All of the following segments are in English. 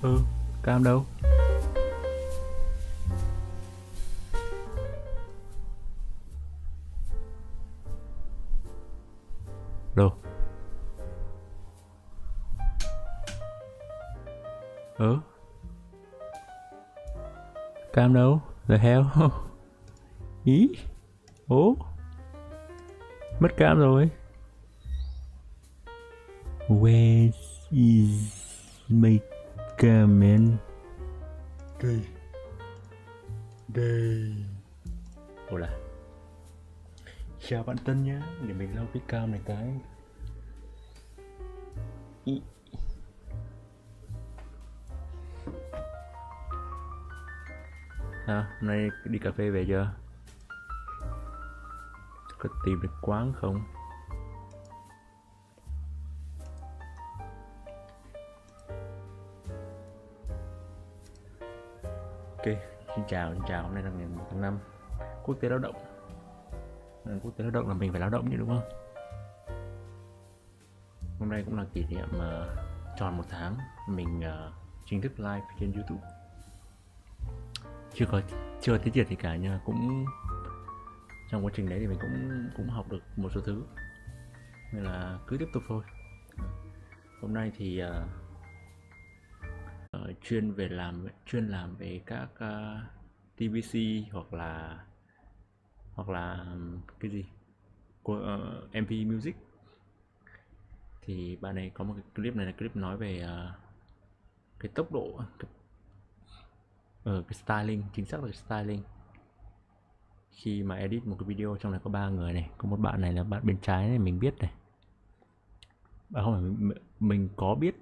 Ừ, cam đâu? Đâu? Ừ, cam đâu? The hell? Ý? Ố? Mất cam rồi. Where is my cam, man? Đây. Đây. Ủa là chào bạn Tân nhá. Để mình lau cái cam này cái. Ý. Hôm nay đi cà phê về chưa? Có tìm được quán không? Ok, xin chào, hôm nay là ngày 1 tháng 5 Quốc tế lao động. Quốc tế lao động là mình phải lao động chứ đúng không? Hôm nay cũng là kỷ niệm tròn 1 tháng mình chính thức live trên YouTube. Chưa thấy chuyện gì cả, nhưng mà cũng trong quá trình đấy thì mình cũng học được một số thứ, nên là cứ tiếp tục thôi. Hôm nay thì chuyên làm về các TVC hoặc là cái gì của MV Music. Thì bạn này có một cái clip này là clip nói về cái tốc độ cái styling, chính xác là cái styling khi mà edit một cái video. Trong này có 3 người này, có một bạn này là bạn bên trái này, mình biết này. Không phải mình có biết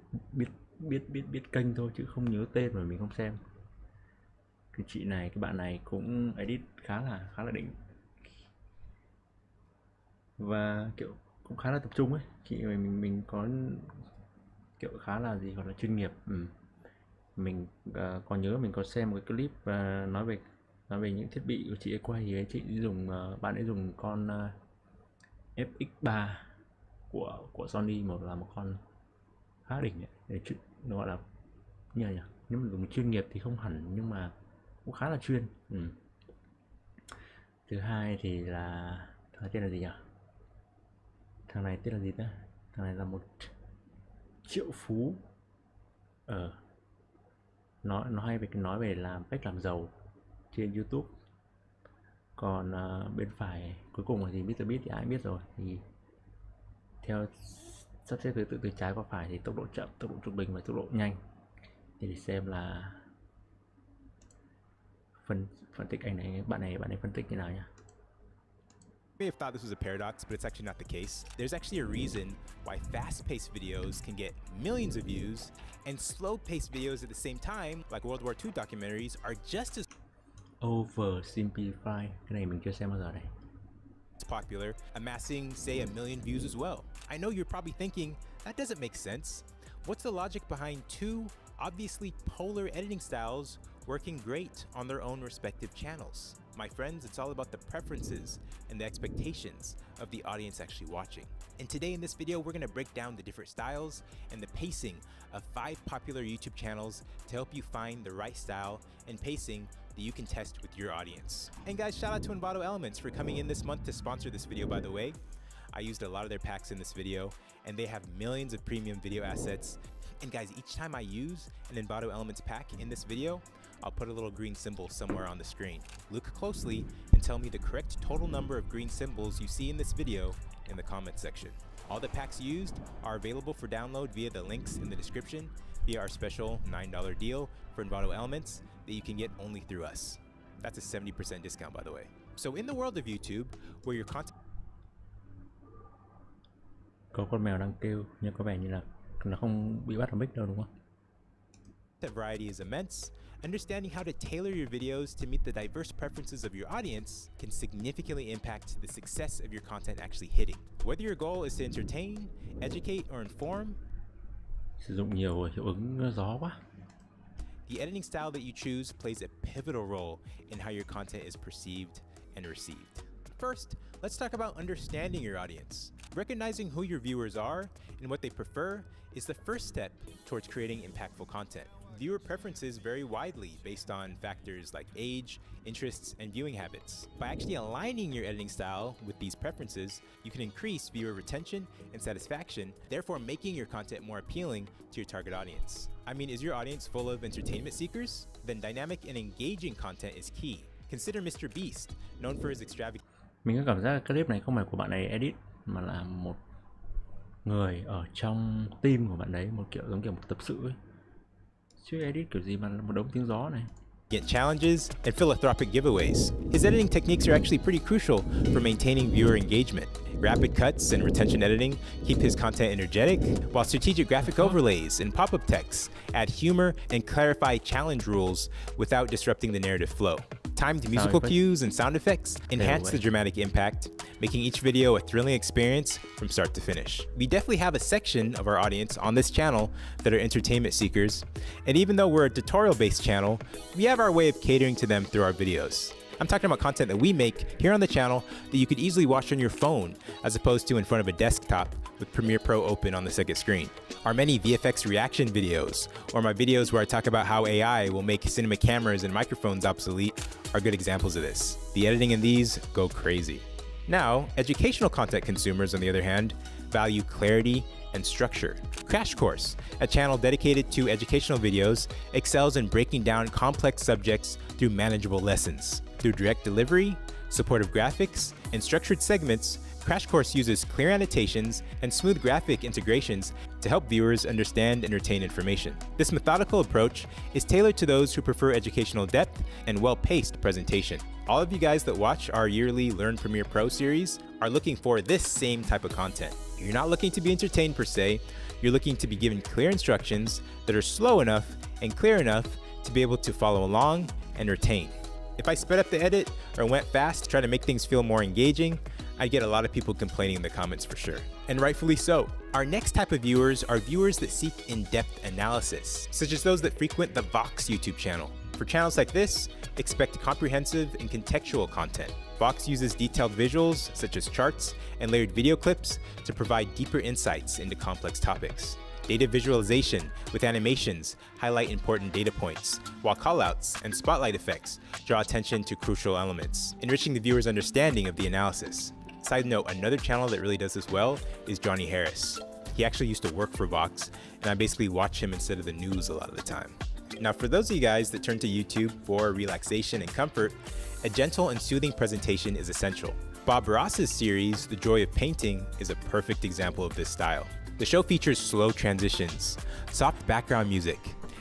kênh thôi chứ không nhớ tên mà mình không xem. Cái chị này, cái bạn này cũng edit khá là đỉnh, và kiểu cũng khá là tập trung ấy. Chị này mình có kiểu khá là gì gọi là chuyên nghiệp. Mình còn nhớ mình có xem một cái clip nói về những thiết bị của chị ấy quay. Thì ấy chị dùng bạn ấy dùng con FX3 của Sony, là một con khá đỉnh ấy, để nó gọi là như nhỉ, nếu mà dùng chuyên nghiệp thì không hẳn, nhưng mà cũng khá là chuyên. Thứ hai thì là thằng tên là gì nhỉ? Thằng này tên là gì ta? Thằng này là một triệu phú. Nó hay nói về cách làm giàu trên YouTube. Còn bên phải cuối cùng là gì, Mr Beat thì ai biết rồi. Thì theo sắp xếp thứ tự từ trái qua phải thì tốc độ chậm, tốc độ trung bình và tốc độ nhanh. Thì để xem là phân tích anh này, bạn này phân tích như nào nhá. You may have thought this was a paradox, but it's actually not the case. There's actually a reason why fast-paced videos can get millions of views, and slow-paced videos at the same time, like World War II documentaries, are just as Oversimplify, cái này mình chưa xem bao giờ này. popular, amassing, say, 1 million views as well. I know you're probably thinking, that doesn't make sense. What's the logic behind two obviously polar editing styles working great on their own respective channels? My friends, it's all about the preferences and the expectations of the audience actually watching. And today in this video, we're gonna break down the different styles and the pacing of 5 popular YouTube channels to help you find the right style and pacing that you can test with your audience. And guys, shout out to Envato Elements for coming in this month to sponsor this video, by the way. I used a lot of their packs in this video, and they have millions of premium video assets. And guys, each time I use an Envato Elements pack in this video, I'll put a little green symbol somewhere on the screen. Look closely and tell me the correct total number of green symbols you see in this video in the comment section. All the packs used are available for download via the links in the description via our special $9 deal for Envato Elements that you can get only through us. That's a 70% discount, by the way. So in the world of YouTube, where your content Có con mèo đang kêu, nhưng có vẻ như là nó không bị bắt vào mic đâu đúng không? variety is immense, understanding how to tailor your videos to meet the diverse preferences of your audience can significantly impact the success of your content actually hitting. Whether your goal is to entertain, educate, or inform, Sử dụng nhiều hiệu ứng gió quá. the editing style that you choose plays a pivotal role in how your content is perceived and received. First, let's talk about understanding your audience. Recognizing who your viewers are and what they prefer is the first step towards creating impactful content. Viewer preferences vary widely based on factors like age, interests, and viewing habits. By actually aligning your editing style with these preferences, you can increase viewer retention and satisfaction, therefore making your content more appealing to your target audience. I mean, is your audience full of entertainment seekers? Then dynamic and engaging content is key. Consider Mr. Beast, known for his extravagant. Mình có cảm giác cái clip này không phải của bạn này edit mà là một người ở trong team của bạn đấy, một kiểu giống kiểu một tập sự ấy. Chứ edit kiểu gì mà một đống tiếng gió này. Challenges and philanthropic giveaways. His editing techniques are actually pretty crucial for maintaining viewer engagement. Rapid cuts and retention editing keep his content energetic, while strategic graphic overlays and pop-up text add humor and clarify challenge rules without disrupting the narrative flow. Timed musical cues and sound effects enhance the dramatic impact, making each video a thrilling experience from start to finish. We definitely have a section of our audience on this channel that are entertainment seekers, and even though we're a tutorial-based channel, we have our way of catering to them through our videos. I'm talking about content that we make here on the channel that you could easily watch on your phone as opposed to in front of a desktop with Premiere Pro open on the second screen. Our many VFX reaction videos, or my videos where I talk about how AI will make cinema cameras and microphones obsolete, are good examples of this. The editing in these go crazy. Now, educational content consumers, on the other hand, value clarity and structure. Crash Course, a channel dedicated to educational videos, excels in breaking down complex subjects through manageable lessons. Through direct delivery, supportive graphics, and structured segments, Crash Course uses clear annotations and smooth graphic integrations to help viewers understand and retain information. This methodical approach is tailored to those who prefer educational depth and well-paced presentation. All of you guys that watch our yearly Learn Premiere Pro series are looking for this same type of content. You're not looking to be entertained per se, you're looking to be given clear instructions that are slow enough and clear enough to be able to follow along and retain. If I sped up the edit or went fast to try to make things feel more engaging, I'd get a lot of people complaining in the comments for sure. And rightfully so. Our next type of viewers are viewers that seek in-depth analysis, such as those that frequent the Vox YouTube channel. For channels like this, expect comprehensive and contextual content. Vox uses detailed visuals, such as charts and layered video clips, to provide deeper insights into complex topics. Data visualization with animations highlight important data points, while callouts and spotlight effects draw attention to crucial elements, enriching the viewer's understanding of the analysis. Side note, another channel that really does this well is Johnny Harris. He actually used to work for Vox, and I basically watch him instead of the news a lot of the time. Now, for those of you guys that turn to YouTube for relaxation and comfort, a gentle and soothing presentation is essential. Bob Ross's series, The Joy of Painting, is a perfect example of this style. The show features slow transitions, soft background music,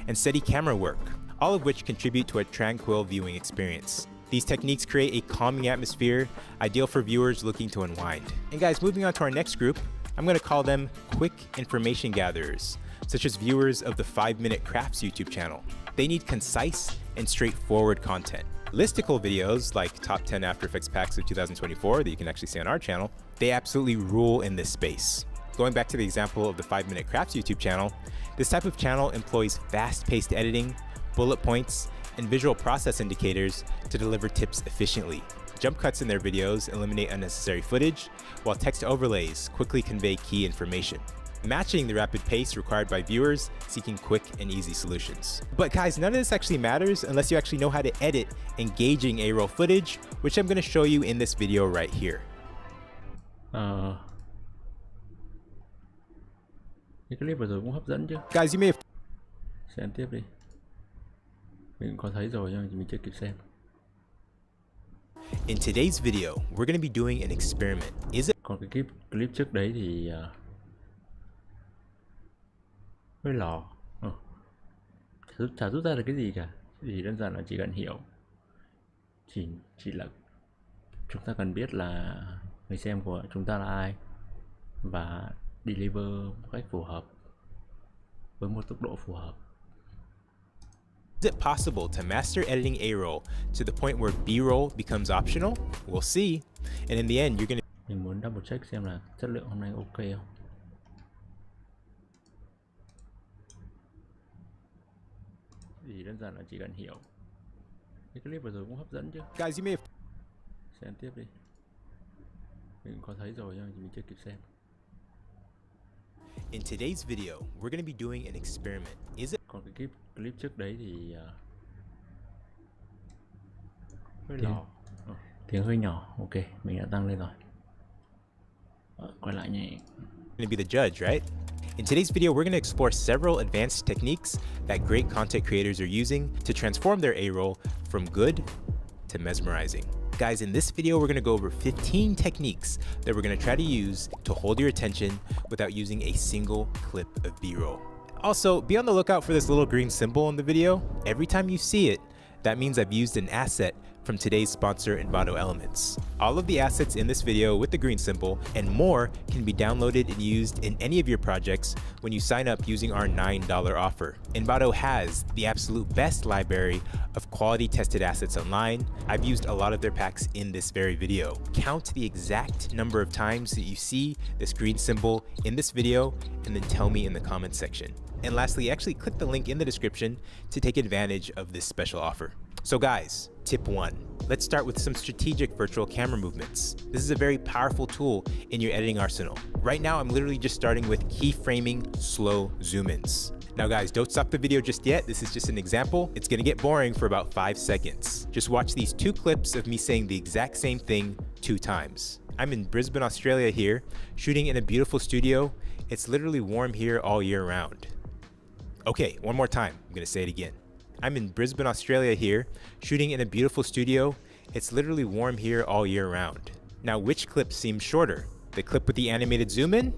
and steady camera work, all of which contribute to a tranquil viewing experience. These techniques create a calming atmosphere, ideal for viewers looking to unwind. And guys, moving on to our next group, I'm going to call them quick information gatherers, such as viewers of the 5-Minute Crafts YouTube channel. They need concise and straightforward content. Listicle videos like Top 10 After Effects Packs of 2024 that you can actually see on our channel, they absolutely rule in this space. Going back to the example of the 5-Minute Crafts YouTube channel, this type of channel employs fast-paced editing, bullet points, and visual process indicators to deliver tips efficiently. Jump cuts in their videos eliminate unnecessary footage, while text overlays quickly convey key information, matching the rapid pace required by viewers seeking quick and easy solutions. But guys, none of this actually matters unless you actually know how to edit engaging A-roll footage, which I'm going to show you in this video right here. Cái clip vừa rồi cũng hấp dẫn chứ. Guys, you may have Xem tiếp đi. Mình cũng có thấy rồi nhưng mình chưa kịp xem. In today's video, we're going to be doing an experiment. Còn cái clip trước đấy thì hơi lò. Chả rút ra được cái gì cả. Chỉ đơn giản là chỉ cần hiểu. Chỉ là chúng ta cần biết là người xem của chúng ta là ai và deliver một cách phù hợp với một tốc độ phù hợp. Is it possible to master editing A-roll to the point where B-roll becomes optional? We'll see. And in the end, you're going to... Mình muốn double check xem là chất lượng hôm nay ok không. Thì đơn giản là chỉ cần hiểu. Cái clip vừa rồi cũng hấp dẫn chứ. Guys, you may have... Xem tiếp đi. Mình cũng có thấy rồi nhưng mình chưa kịp xem. In today's video, we're going to be doing an experiment. Is it Còn cái clip trước đấy thì hơi tiếng, lò. tiếng hơi nhỏ. Ok, mình đã tăng lên rồi. Quay lại nhé. Going to be the judge, right? In today's video, we're going to explore several advanced techniques that great content creators are using to transform their A-roll from good to mesmerizing. Guys, in this video, we're going to go over 15 techniques that we're going to try to use to hold your attention without using a single clip of B-roll. Also, be on the lookout for this little green symbol in the video. Every time you see it, that means I've used an asset from today's sponsor, Envato Elements. All of the assets in this video with the green symbol and more can be downloaded and used in any of your projects when you sign up using our $9 offer. Envato has the absolute best library of quality tested assets online. I've used a lot of their packs in this very video. Count the exact number of times that you see this green symbol in this video and then tell me in the comments section. And lastly, actually click the link in the description to take advantage of this special offer. So guys, tip 1. Let's start with some strategic virtual camera movements. This is a very powerful tool in your editing arsenal. Right now, I'm literally just starting with keyframing slow zoom-ins. Now guys, don't stop the video just yet. This is just an example. It's gonna get boring for about 5 seconds. Just watch these 2 clips of me saying the exact same thing 2 times. I'm in Brisbane, Australia here, shooting in a beautiful studio. It's literally warm here all year round. Okay, one more time. I'm gonna say it again. I'm in Brisbane, Australia here, shooting in a beautiful studio. It's literally warm here all year round. Now, which clip seems shorter? The clip with the animated zoom in?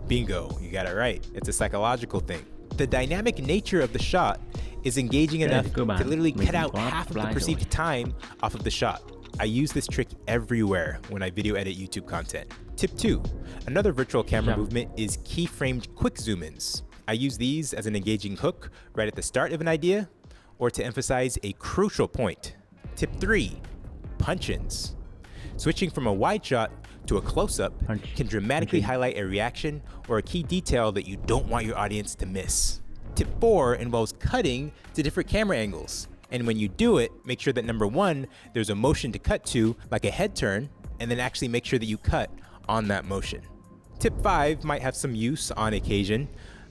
Bingo, you got it right. It's a psychological thing. The dynamic nature of the shot is engaging enough to literally cut out half of the perceived time off of the shot. I use this trick everywhere when I video edit YouTube content. Tip 2, another virtual camera movement is keyframed quick zoom-ins. I use these as an engaging hook right at the start of an idea or to emphasize a crucial point. Tip 3, punch-ins. Switching from a wide shot to a close-up can dramatically highlight a reaction or a key detail that you don't want your audience to miss. Tip 4 involves cutting to different camera angles. And when you do it, make sure that number 1, there's a motion to cut to, like a head turn, and then actually make sure that you cut on that motion. Tip 5 might have some use on occasion.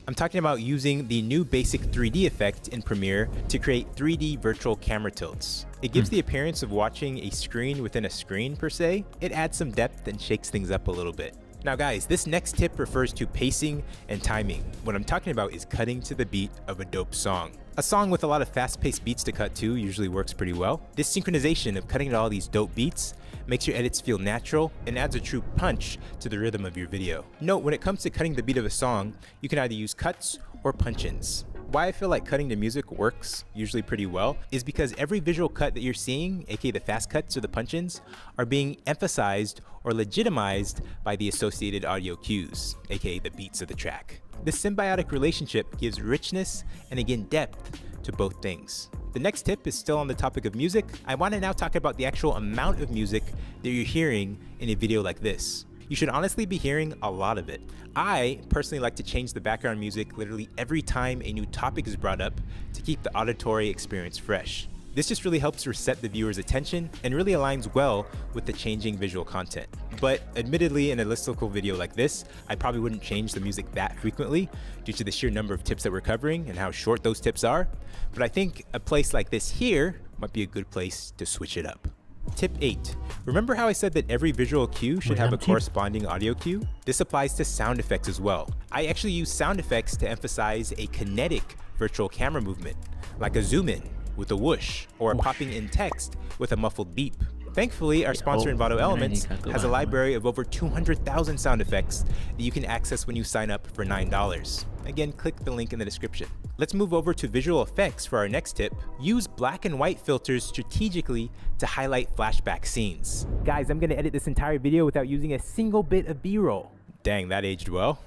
I'm talking about using the new basic 3D effect in Premiere to create 3D virtual camera tilts. It gives the appearance of watching a screen within a screen per se. It adds some depth and shakes things up a little bit. Now guys, this next tip refers to pacing and timing. What I'm talking about is cutting to the beat of a dope song. A song with a lot of fast-paced beats to cut to usually works pretty well. This synchronization of cutting to all these dope beats makes your edits feel natural and adds a true punch to the rhythm of your video. Note, when it comes to cutting the beat of a song, you can either use cuts or punch-ins. Why I feel like cutting to music works usually pretty well is because every visual cut that you're seeing, aka the fast cuts or the punch-ins, are being emphasized or legitimized by the associated audio cues, aka the beats of the track. This symbiotic relationship gives richness and again depth to both things. The next tip is still on the topic of music. I want to now talk about the actual amount of music that you're hearing in a video like this. You should honestly be hearing a lot of it. I personally like to change the background music literally every time a new topic is brought up to keep the auditory experience fresh. This just really helps reset the viewer's attention and really aligns well with the changing visual content. But admittedly, in a listicle video like this, I probably wouldn't change the music that frequently due to the sheer number of tips that we're covering and how short those tips are. But I think a place like this here might be a good place to switch it up. Tip 8. Remember how I said that every visual cue should have a corresponding audio cue? This applies to sound effects as well. I actually use sound effects to emphasize a kinetic virtual camera movement, like a zoom in with a whoosh, or a popping in text with a muffled beep. Thankfully, our sponsor Envato Elements has a library of over 200,000 sound effects that you can access when you sign up for $9. Again, click the link in the description. Let's move over to visual effects for our next tip. Use black and white filters strategically to highlight flashback scenes. Guys, I'm gonna edit this entire video without using a single bit of B-roll. Dang, that aged well.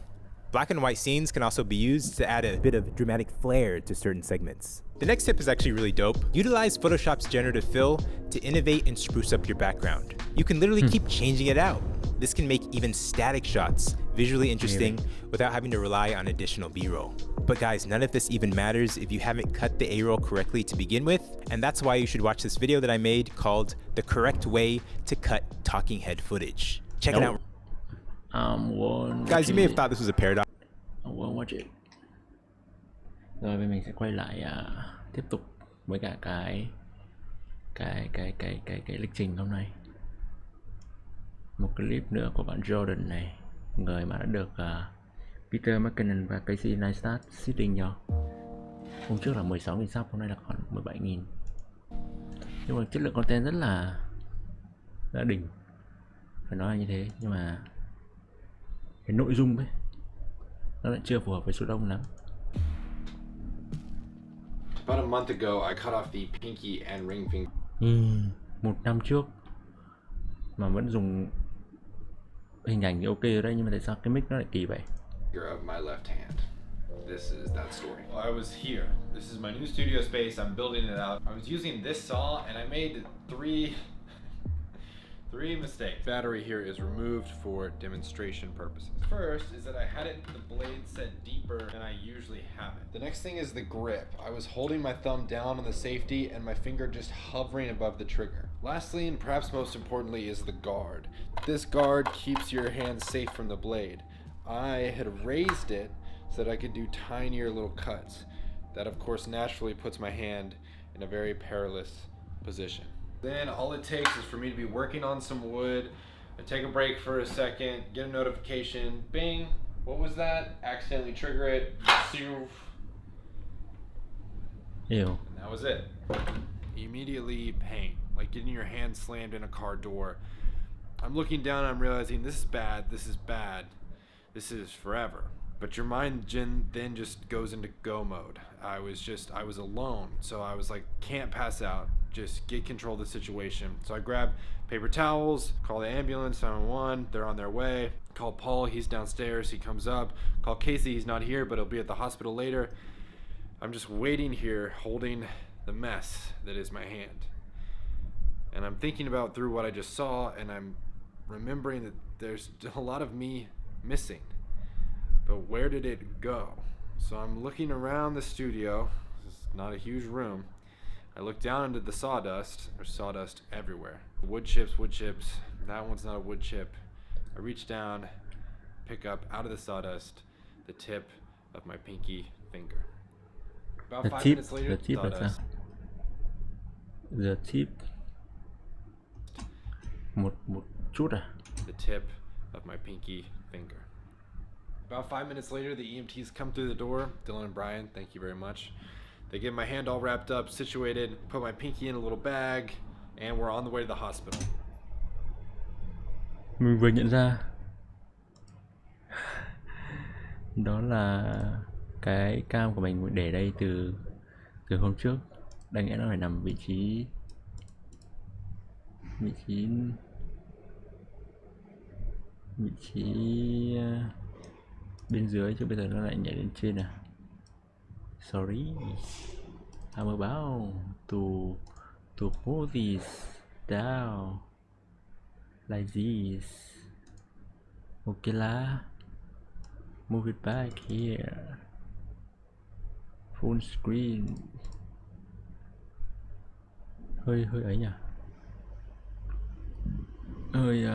Black and white scenes can also be used to add a bit of dramatic flair to certain segments. The next tip is actually really dope. Utilize Photoshop's generative fill to innovate and spruce up your background. You can literally keep changing it out. This can make even static shots visually interesting without having to rely on additional B-roll. But guys, none of this even matters if you haven't cut the A-roll correctly to begin with, and that's why you should watch this video that I made called The Correct Way to Cut Talking Head Footage. Check it out. Won't Guys, you may have thought this was a paradox. I won't watch it. Rồi bên mình sẽ quay lại tiếp tục với cả cái lịch trình hôm nay. Một clip nữa của bạn Jordan này, người mà đã được Peter McKinnon và Casey Neistat seeding nhau. Hôm trước là 16.000 sub, hôm nay là khoảng 17.000. Nhưng mà chất lượng content rất là đỉnh, phải nói là như thế. Nhưng mà cái nội dung ấy nó lại chưa phù hợp với số đông lắm. About a month ago, I cut off the pinky and ring finger. Một năm trước mà vẫn dùng hình ảnh thì ok rồi đấy, nhưng mà tại sao cái mic nó lại kỳ vậy? Of my left hand. This is that story. Well, I was here. This is my new studio space. I'm building it out. I was using this saw and I made three mistakes. Battery here is removed for demonstration purposes. First is that I had the blade set deeper than I usually have it. The next thing is the grip. I was holding my thumb down on the safety and my finger just hovering above the trigger. Lastly, and perhaps most importantly, is the guard. This guard keeps your hand safe from the blade. I had raised it so that I could do tinier little cuts. That of course naturally puts my hand in a very perilous position. Then all it takes is for me to be working on some wood, I take a break for a second, get a notification, bing, what was that? Accidentally trigger it, Ew. and that was it. Immediately pain, like getting your hand slammed in a car door. I'm looking down and I'm realizing this is bad, this is bad, this is forever. But your mind then just goes into go mode. I was alone, so I was like, can't pass out, just get control of the situation. So I grab paper towels, call the ambulance, 911, they're on their way. Call Paul, he's downstairs, he comes up. Call Casey, he's not here, but he'll be at the hospital later. I'm just waiting here, holding the mess that is my hand. And I'm thinking about through what I just saw, and I'm remembering that there's a lot of me missing. But where did it go? So I'm looking around the studio. This is not a huge room. I look down into the sawdust. There's sawdust everywhere. Wood chips. That one's not a wood chip. I reach down, pick up out of the sawdust the tip of my pinky finger. About The 5 tip, minutes later, the tip là sao? sawdust. The tip. Một chút à? The tip of my pinky finger. About 5 minutes later, the EMTs come through the door. Dylan and Brian, thank you very much. They get my hand all wrapped up, situated, put my pinky in a little bag, and we're on the way to the hospital. Mình vừa nhận ra đó là cái cam của mình để đây từ hôm trước. Đáng lẽ nó phải nằm vị trí bên dưới, chứ bây giờ nó lại nhảy lên trên à. Sorry, I'm about to move this down like this. Okay la, move it back here. Full screen. Hơi ấy nhỉ, hơi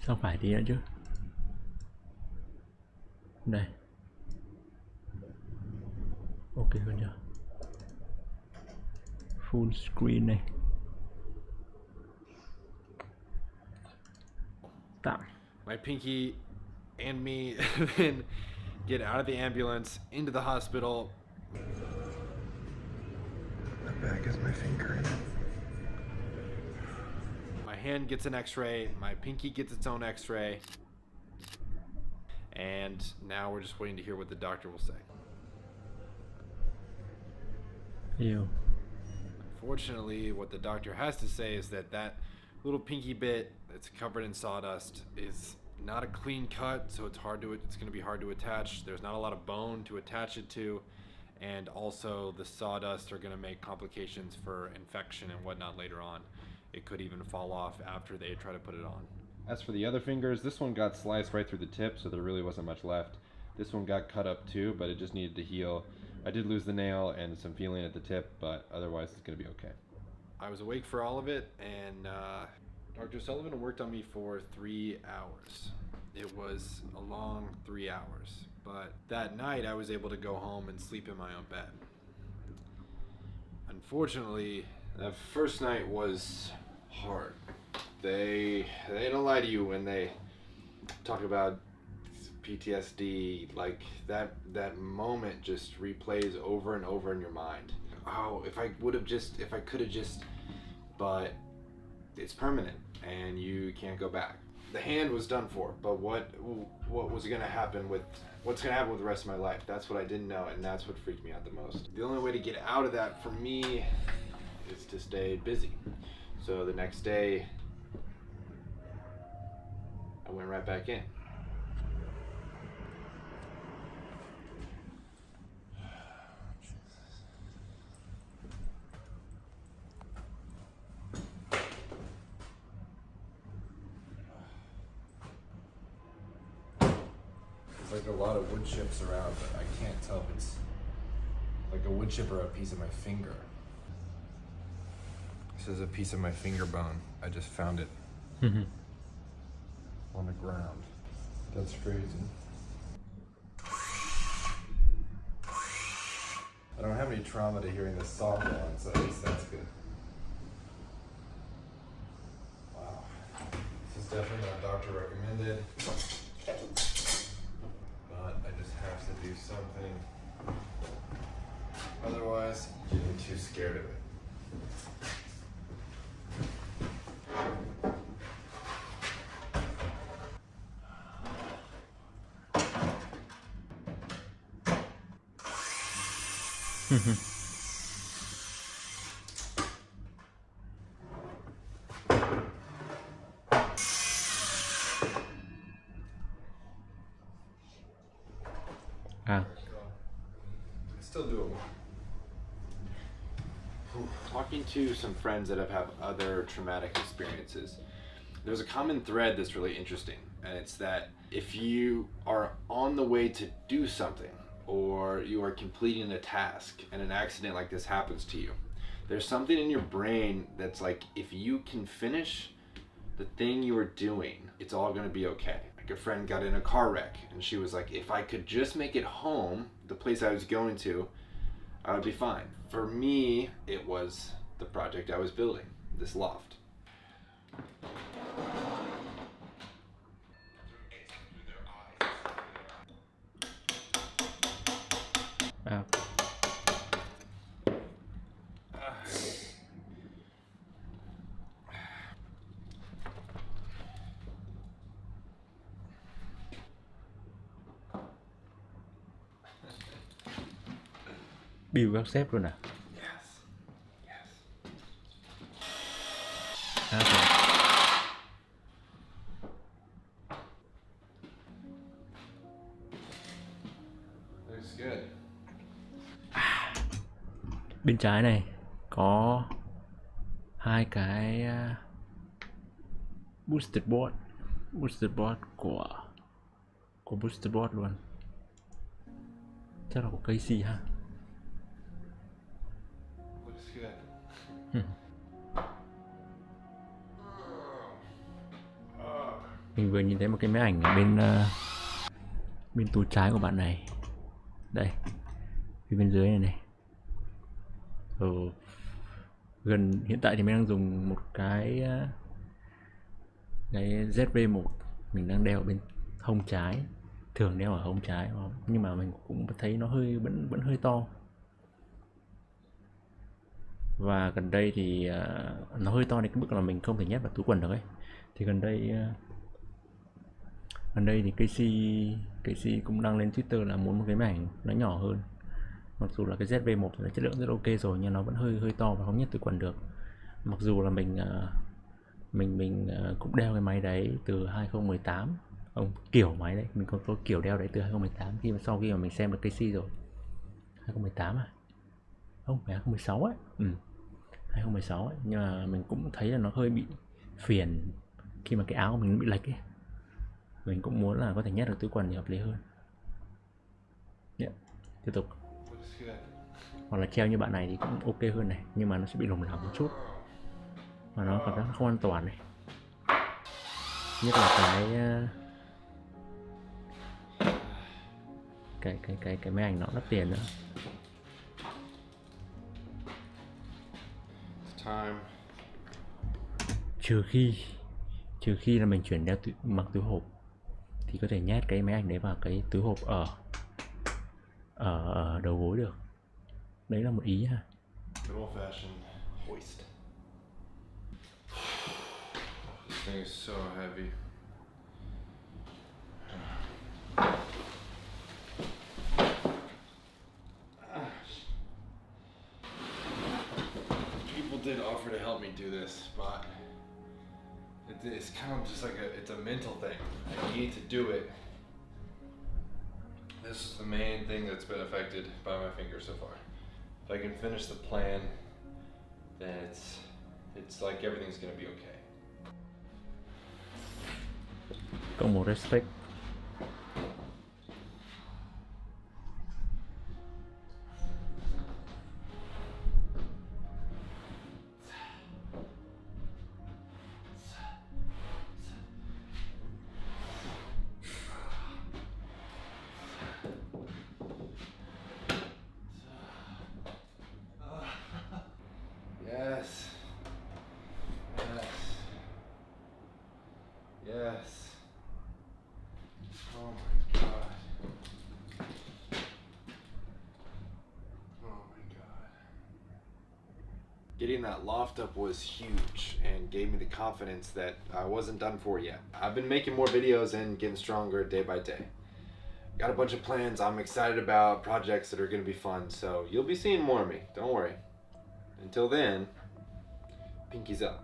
sang phải tí nữa chứ. Đây, ok hơn chưa? Full screen này. Tạm. My pinky and me then get out of the ambulance into the hospital. The bag has my finger in it. My hand gets an x-ray, my pinky gets its own x-ray, and now we're just waiting to hear what the doctor will say. Ew. Fortunately, what the doctor has to say is that little pinky bit that's covered in sawdust is not a clean cut, so it's going to be hard to attach. There's not a lot of bone to attach it to, and also the sawdust are going to make complications for infection and whatnot later on. It could even fall off after they try to put it on. As for the other fingers, this one got sliced right through the tip, so there really wasn't much left. This one got cut up too, but it just needed to heal. I did lose the nail and some feeling at the tip, but otherwise it's going to be okay. I was awake for all of it, and Dr. Sullivan worked on me for 3 hours. It was a long 3 hours, but that night I was able to go home and sleep in my own bed. Unfortunately, that first night was hard. They don't lie to you when they talk about PTSD. Like that moment just replays over and over in your mind. Oh, if I could have just, but it's permanent and you can't go back. The hand was done for, but what was gonna happen with what's gonna happen with the rest of my life? That's what I didn't know, and that's what freaked me out the most. The only way to get out of that for me is to stay busy. So the next day, I went right back in. There's like a lot of wood chips around, but I can't tell if it's like a wood chip or a piece of my finger. This is a piece of my finger bone. I just found it on the ground. That's crazy. I don't have any trauma to hearing this saw go on, so at least that's good. Wow. This is definitely not doctor recommended. But I just have to do something. Otherwise, I'm getting too scared of it. À, It's still doable. Talking to some friends that have had other traumatic experiences, there's a common thread that's really interesting, and it's that if you are on the way to do something or you are completing a task and an accident like this happens to you, there's something in your brain that's like, if you can finish the thing you are doing, it's all going to be okay. Like a friend got in a car wreck and she was like, if I could just make it home, the place I was going to, I would be fine. For me, it was the project I was building, this loft. à. Build các sếp luôn à? Yes. Yes. À, rồi. Looks good. Bên trái này có hai cái boosted board của boosted board luôn, chắc là của Casey ha. Looks good. Mình vừa nhìn thấy một cái máy ảnh ở bên túi trái của bạn này, đây, phía bên dưới này này. Gần hiện tại thì mình đang dùng một cái ZV1 mình đang đeo ở bên hông trái, thường đeo ở hông trái, nhưng mà mình cũng thấy nó vẫn hơi to. Và gần đây thì nó hơi to đến cái mức là mình không thể nhét vào túi quần được ấy. Thì gần đây thì Casey cũng đăng lên Twitter là muốn một cái máy ảnh nó nhỏ hơn. Mặc dù là cái ZV1 là chất lượng rất ok rồi, nhưng nó vẫn hơi to và không nhét túi quần được. Mặc dù là mình cũng đeo cái máy đấy từ 2018, kiểu máy đấy mình có kiểu đeo đấy từ 2018, sau khi mà mình xem được Casey rồi. 2018 à? Không phải 2016 ấy. 2016 ấy, nhưng mà mình cũng thấy là nó hơi bị phiền khi mà cái áo của mình bị lệch ấy. Mình cũng muốn là có thể nhét được túi quần thì hợp lý hơn. Tiếp tục. Hoặc là treo như bạn này thì cũng ok hơn này, nhưng mà nó sẽ bị lủng lẳng một chút và nó cảm giác không an toàn này. Nhất là cái máy ảnh nó đắt tiền nữa. It's time. Trừ khi là mình chuyển đeo mặc túi hộp thì có thể nhét cái máy ảnh đấy vào cái túi hộp ở đầu gối được. Đấy là một ý ha. Good old fashioned hoist. This thing is so heavy. People did offer to help me do this, but it's kind of just like it's a mental thing. I need to do it. This is the main thing that's been affected by my finger so far. If I can finish the plan, then it's like everything's gonna be okay. Cộng một respect. Yes. Yes. Yes. Oh my god. Oh my god. Getting that loft up was huge and gave me the confidence that I wasn't done for yet. I've been making more videos and getting stronger day by day. Got a bunch of plans I'm excited about, projects that are going to be fun, so you'll be seeing more of me, don't worry. Until then, pinkies up.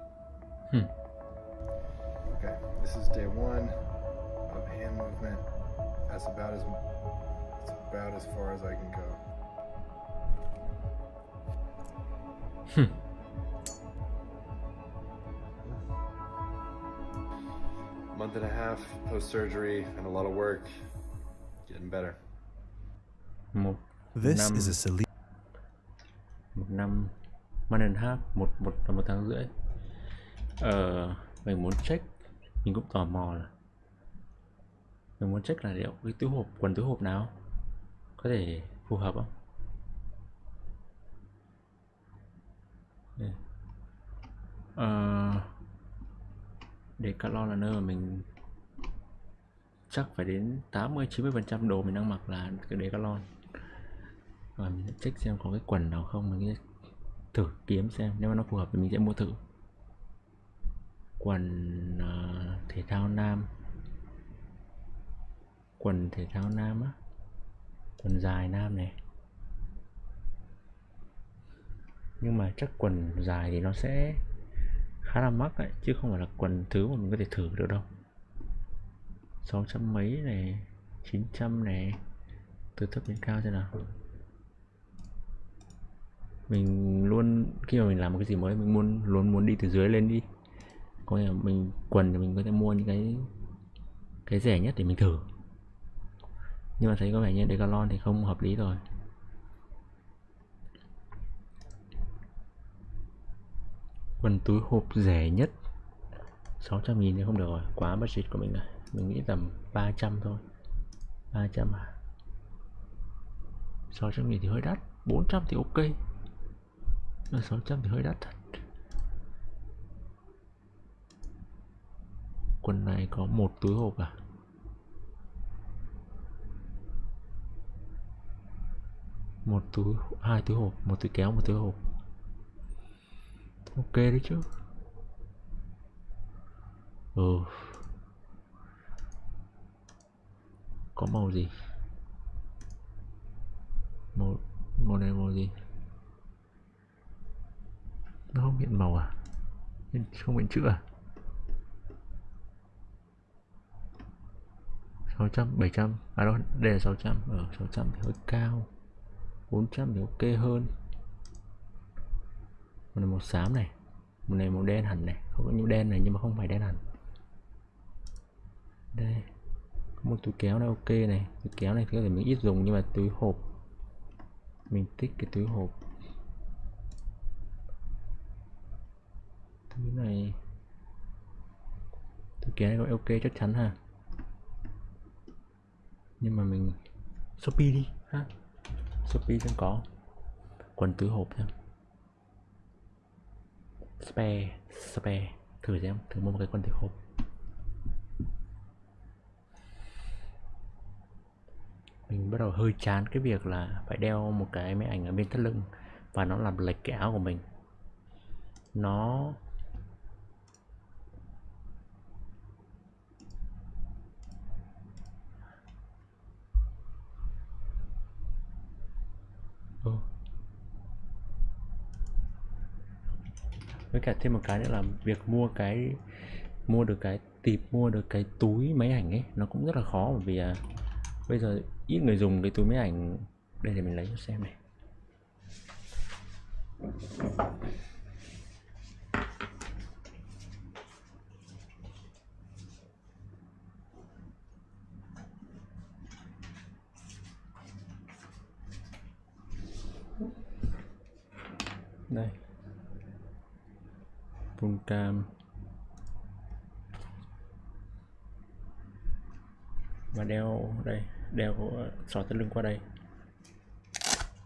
Okay, this is day 1 of hand movement. That's about as far as I can go. Month and a half post-surgery and a lot of work. Getting better. Một This năm, is a Celine. một năm, month and half, một tháng rưỡi. Mình muốn check, mình cũng tò mò là mình muốn check là liệu cái túi hộp, quần túi hộp nào có thể phù hợp không. Đây. Decathlon là nơi mà mình chắc phải đến 80-90% đồ mình đang mặc là cái Decathlon. Và mình sẽ check xem có cái quần nào không, mình sẽ thử kiếm xem nếu mà nó phù hợp thì mình sẽ mua thử. Quần thể thao nam, quần thể thao nam á, quần dài nam này. Nhưng mà chắc quần dài thì nó sẽ khá là mắc đấy, chứ không phải là quần thứ mà mình có thể thử được đâu. 600 mấy này, 900 này, từ thấp đến cao xem nào. Mình luôn khi mà mình làm một cái gì mới mình luôn muốn đi từ dưới lên đi. Có nghĩa là mình quần thì mình có thể mua những cái rẻ nhất để mình thử. Nhưng mà thấy có vẻ như Decathlon thì không hợp lý rồi. Quần túi hộp rẻ nhất 600.000 thì không được rồi, quá budget của mình rồi. Mình nghĩ tầm 300 thôi. 300 à? 600.000 thì hơi đắt, 400 thì ok. Nhưng 600 thì hơi đắt thật. Quần này có một túi hộp à? Một túi, hai túi hộp, một túi kéo, một túi hộp. Ok đấy chứ. Có màu gì? Màu này màu gì? Nó không hiện màu à? Không hiện chữ à? 600, 700. À đâu, đây là 600. 600 thì hơi cao. 400 thì ok hơn. Một này màu xám này, một này màu đen hẳn này, không có như đen này nhưng mà không phải đen hẳn. Đây, có một túi kéo này ok này, túi kéo này thì có thể mình ít dùng nhưng mà túi hộp mình thích cái túi hộp. Túi này, túi kéo này có ok chắc chắn ha. Nhưng mà mình Shopee đi ha. Shopee xem có quần túi hộp xem. Spare thử xem, thử mua một cái quần túi hộp. Mình bắt đầu hơi chán cái việc là phải đeo một cái máy ảnh ở bên thắt lưng và nó làm lệch cái áo của mình. Nó với cả thêm một cái nữa là việc mua được cái túi máy ảnh ấy nó cũng rất là khó, bởi vì bây giờ ít người dùng cái túi máy ảnh. Đây để mình lấy cho xem này. Đây, full cam và đeo đây, đeo xỏ thắt lưng qua đây.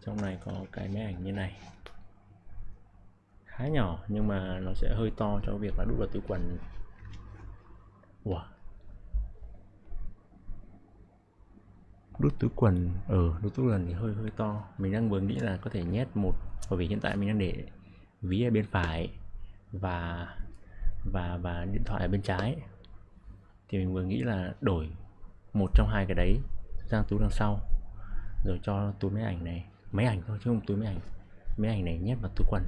Trong này có cái máy ảnh như này, khá nhỏ nhưng mà nó sẽ hơi to cho việc là đút vào túi quần. Wow. Đút túi quần, đút túi quần thì hơi to. Mình đang vừa nghĩ là có thể nhét một, bởi vì hiện tại mình đang để ví ở bên phải và điện thoại ở bên trái, thì mình vừa nghĩ là đổi một trong hai cái đấy sang túi đằng sau, rồi cho túi máy ảnh thôi chứ không túi máy ảnh này nhét vào túi quần.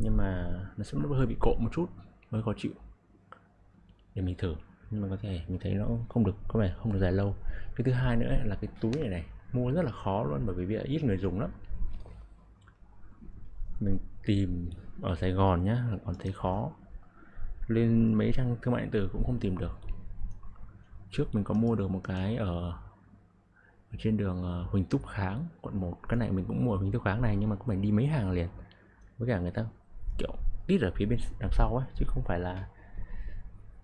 Nhưng mà nó sẽ hơi bị cộm một chút, hơi khó chịu. Để mình thử, nhưng mà có thể mình thấy nó không được, có vẻ không được dài lâu. Cái thứ hai nữa là cái túi này mua rất là khó luôn, bởi vì bây giờ ít người dùng lắm. Mình tìm ở Sài Gòn nhá, còn thấy khó. Lên mấy trang thương mại điện tử cũng không tìm được. Trước mình có mua được một cái ở trên đường Huỳnh Thúc Kháng, quận 1. Cái này mình cũng mua ở Huỳnh Thúc Kháng này, nhưng mà cũng phải đi mấy hàng liền. Với cả người ta kiểu tít ở phía bên đằng sau ấy, chứ không phải là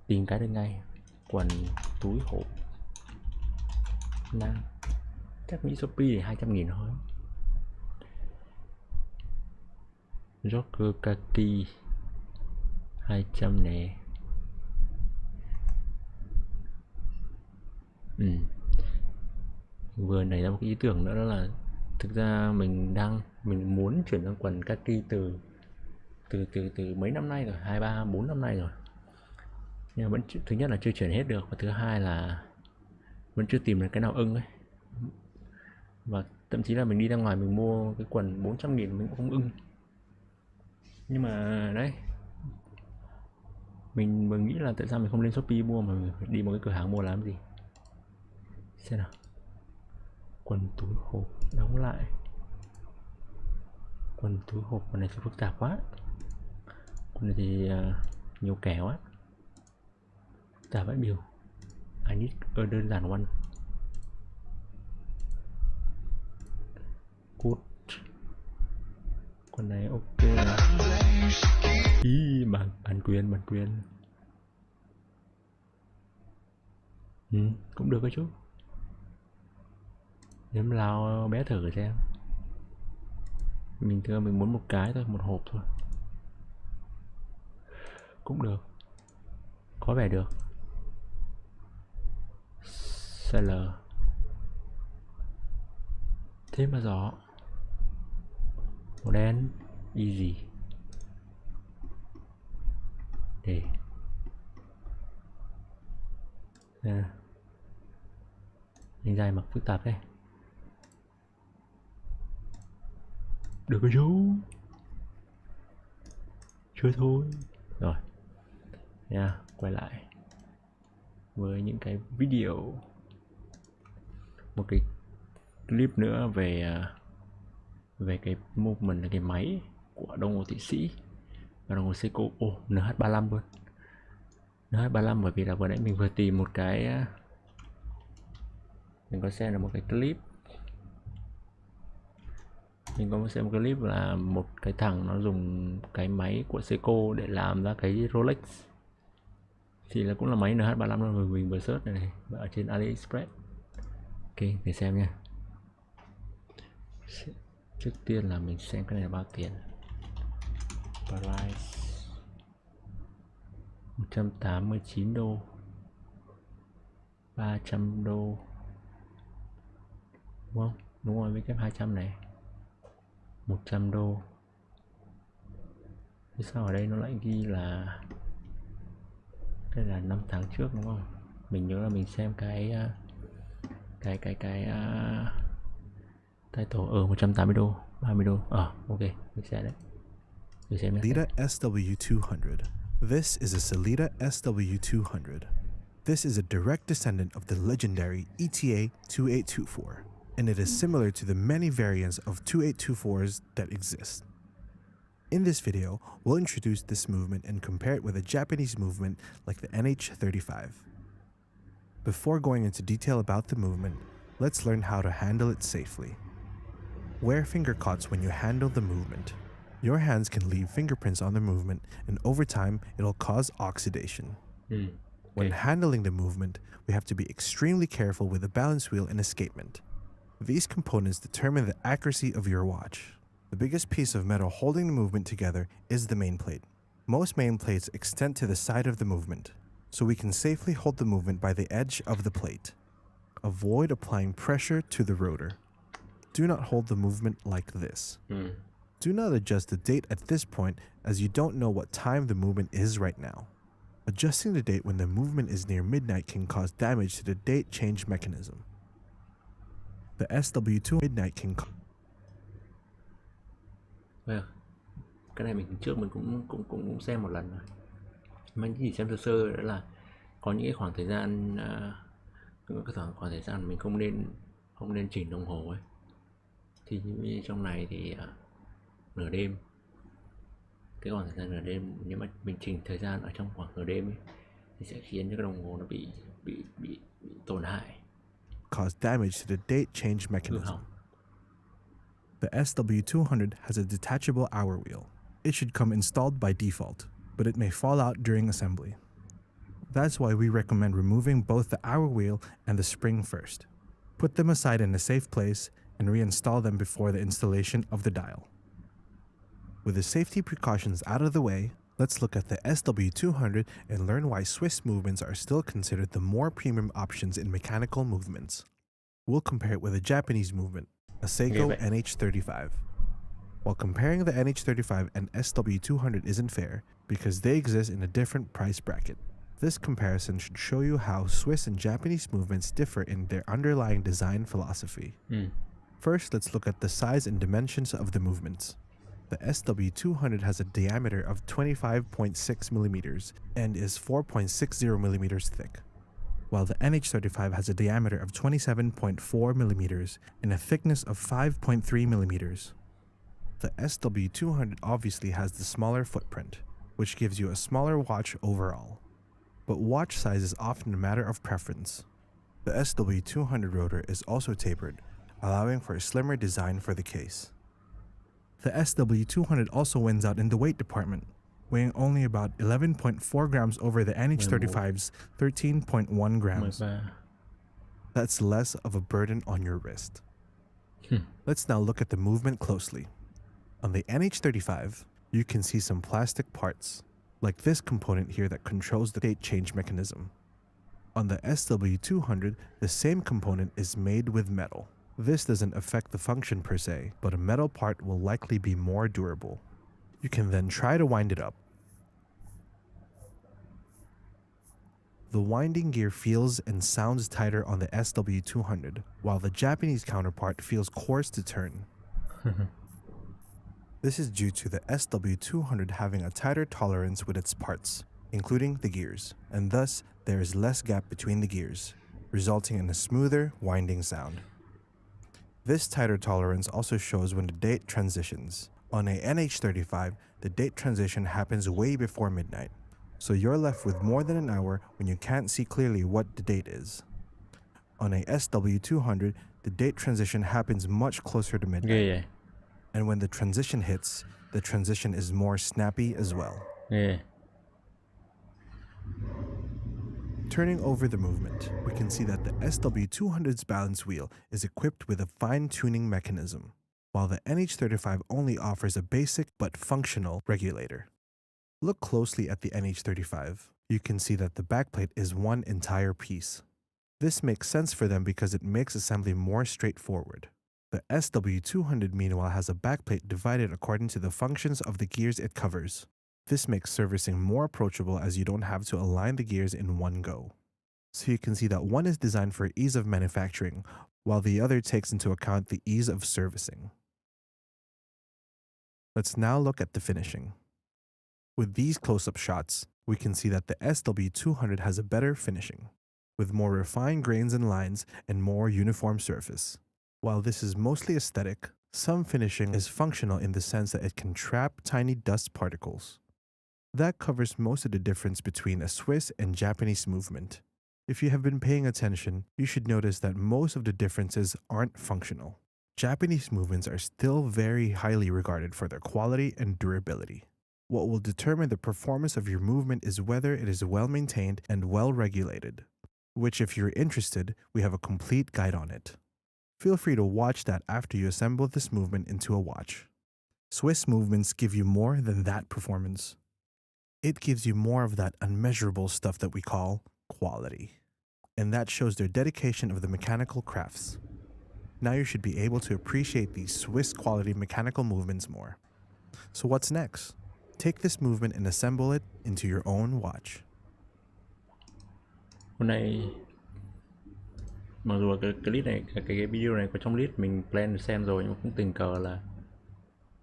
tìm cái được ngay. Quần túi hộp nam chắc nghĩ Shopee thì 200.000 thôi. Jogger kaki 200 nè. Vừa nảy ra một cái ý tưởng nữa, đó là thực ra mình muốn chuyển sang quần kaki từ mấy năm nay rồi, 2, 3, 4 năm nay rồi. Nhưng mà vẫn thứ nhất là chưa chuyển hết được, và thứ hai là vẫn chưa tìm được cái nào ưng ấy. Và thậm chí là mình đi ra ngoài mình mua cái quần 400.000 mình cũng không ưng. Nhưng mà đấy, mình nghĩ là tại sao mình không lên Shopee mua mà mình phải đi một cái cửa hàng mua làm gì. Xem nào, quần túi hộp đóng lại. Quần túi hộp, quần này sẽ phức tạp quá. Quần này thì nhiều kẻ quá, phức tạp vãi biểu. I need a đơn giản one. Good. Quần này ok này. Ý, bản quyền. Cũng được cái chút. Nếm lao bé thử xem. Mình thưa mình muốn một cái thôi, một hộp thôi. Cũng được, có vẻ được. Seller. Thế mà gió. Màu đen, easy. Để mình dài mặc phức tạp đây. Được cái chú. Chưa thôi. Rồi nha, quay lại với những cái video, một cái clip nữa về cái movement là cái máy của đồng hồ Thụy Sĩ và đồng hồ Seiko NH35 luôn. NH35 bởi vì là vừa nãy mình vừa tìm một cái, mình có xem là một cái clip, mình có xem một cái clip là một cái thằng nó dùng cái máy của Seiko để làm ra cái Rolex, thì là cũng là máy NH35 luôn. Mình vừa search này ở trên AliExpress. Ok, để xem nha. Trước tiên là mình xem cái này là bao tiền. Price 189 đô, 300 đô, đúng không? Đúng rồi, với kép 200 này, 100 đô. Thế sao ở đây nó lại ghi là đây là 5 tháng trước đúng không? Mình nhớ là mình xem cái title ở 180 đô, 30 đô. Ok, mình sẽ đấy. Sellita SW200. This is a Sellita SW200. This is a direct descendant of the legendary ETA 2824, and it is similar to the many variants of 2824s that exist. In this video, we'll introduce this movement and compare it with a Japanese movement like the NH35. Before going into detail about the movement, let's learn how to handle it safely. Wear finger cots when you handle the movement. Your hands can leave fingerprints on the movement, and over time, it'll cause oxidation. When handling the movement, we have to be extremely careful with the balance wheel and escapement. These components determine the accuracy of your watch. The biggest piece of metal holding the movement together is the main plate. Most main plates extend to the side of the movement, so we can safely hold the movement by the edge of the plate. Avoid applying pressure to the rotor. Do not hold the movement like this. Do not adjust the date at this point, as you don't know what time the movement is right now. Adjusting the date when the movement is near midnight can cause damage to the date change mechanism. The SW2 midnight can Cái này trước mình cũng xem một lần rồi. Mình chỉ xem sơ sơ, đó là có những cái khoảng thời gian khoảng thời gian mình không nên chỉnh đồng hồ ấy. Thì như trong này thì nửa đêm, cái khoảng thời gian nửa đêm, nếu mà mình chỉnh thời gian ở trong khoảng nửa đêm ấy, thì sẽ khiến cho cái đồng hồ nó bị tổn hại, cause damage to the date change mechanism. The SW200 has a detachable hour wheel. It should come installed by default, but it may fall out during assembly. That's why we recommend removing both the hour wheel and the spring first. Put them aside in a safe place and reinstall them before the installation of the dial. With the safety precautions out of the way, let's look at the SW200 and learn why Swiss movements are still considered the more premium options in mechanical movements. We'll compare it with a Japanese movement, a Seiko NH35. While comparing the NH35 and SW200 isn't fair because they exist in a different price bracket. This comparison should show you how Swiss and Japanese movements differ in their underlying design philosophy. First, let's look at the size and dimensions of the movements. The SW200 has a diameter of 25.6 millimeters and is 4.60 millimeters thick, while the NH35 has a diameter of 27.4 millimeters and a thickness of 5.3 millimeters. The SW200 obviously has the smaller footprint, which gives you a smaller watch overall. But watch size is often a matter of preference. The SW200 rotor is also tapered, allowing for a slimmer design for the case. The SW200 also wins out in the weight department, weighing only about 11.4 grams over the NH35's 13.1 grams. That's less of a burden on your wrist. Let's now look at the movement closely. On the NH35, you can see some plastic parts, like this component here that controls the date change mechanism. On the SW200, the same component is made with metal. This doesn't affect the function per se, but a metal part will likely be more durable. You can then try to wind it up. The winding gear feels and sounds tighter on the SW200, while the Japanese counterpart feels coarse to turn. This is due to the SW200 having a tighter tolerance with its parts, including the gears, and thus there is less gap between the gears, resulting in a smoother winding sound. This tighter tolerance also shows when the date transitions. On a NH35, the date transition happens way before midnight, so you're left with more than an hour when you can't see clearly what the date is. On a SW200, the date transition happens much closer to midnight. And when the transition hits, the transition is more snappy as well. Turning over the movement, we can see that the SW200's balance wheel is equipped with a fine-tuning mechanism. while the NH35 only offers a basic but functional regulator. Look closely at the NH35. You can see that the backplate is one entire piece. This makes sense for them because it makes assembly more straightforward. The SW200 meanwhile has a backplate divided according to the functions of the gears it covers. This makes servicing more approachable as you don't have to align the gears in one go. So you can see that one is designed for ease of manufacturing, while the other takes into account the ease of servicing. Let's now look at the finishing. With these close-up shots, we can see that the SW200 has a better finishing, with more refined grains and lines and more uniform surface. While this is mostly aesthetic, some finishing is functional in the sense that it can trap tiny dust particles. That covers most of the difference between a Swiss and Japanese movement. If you have been paying attention, you should notice that most of the differences aren't functional. Japanese movements are still very highly regarded for their quality and durability. What will determine the performance of your movement is whether it is well maintained and well regulated, which if you're interested, we have a complete guide on it. Feel free to watch that after you assemble this movement into a watch. Swiss movements give you more than that performance. It gives you more of that unmeasurable stuff that we call quality. And that shows their dedication of the mechanical crafts. Now you should be able to appreciate these Swiss quality mechanical movements more. So what's next? Take this movement and assemble it into your own watch. Hôm nay mặc dù cái clip này, cái video này có trong list mình plan xem rồi, nhưng mà cũng tình cờ là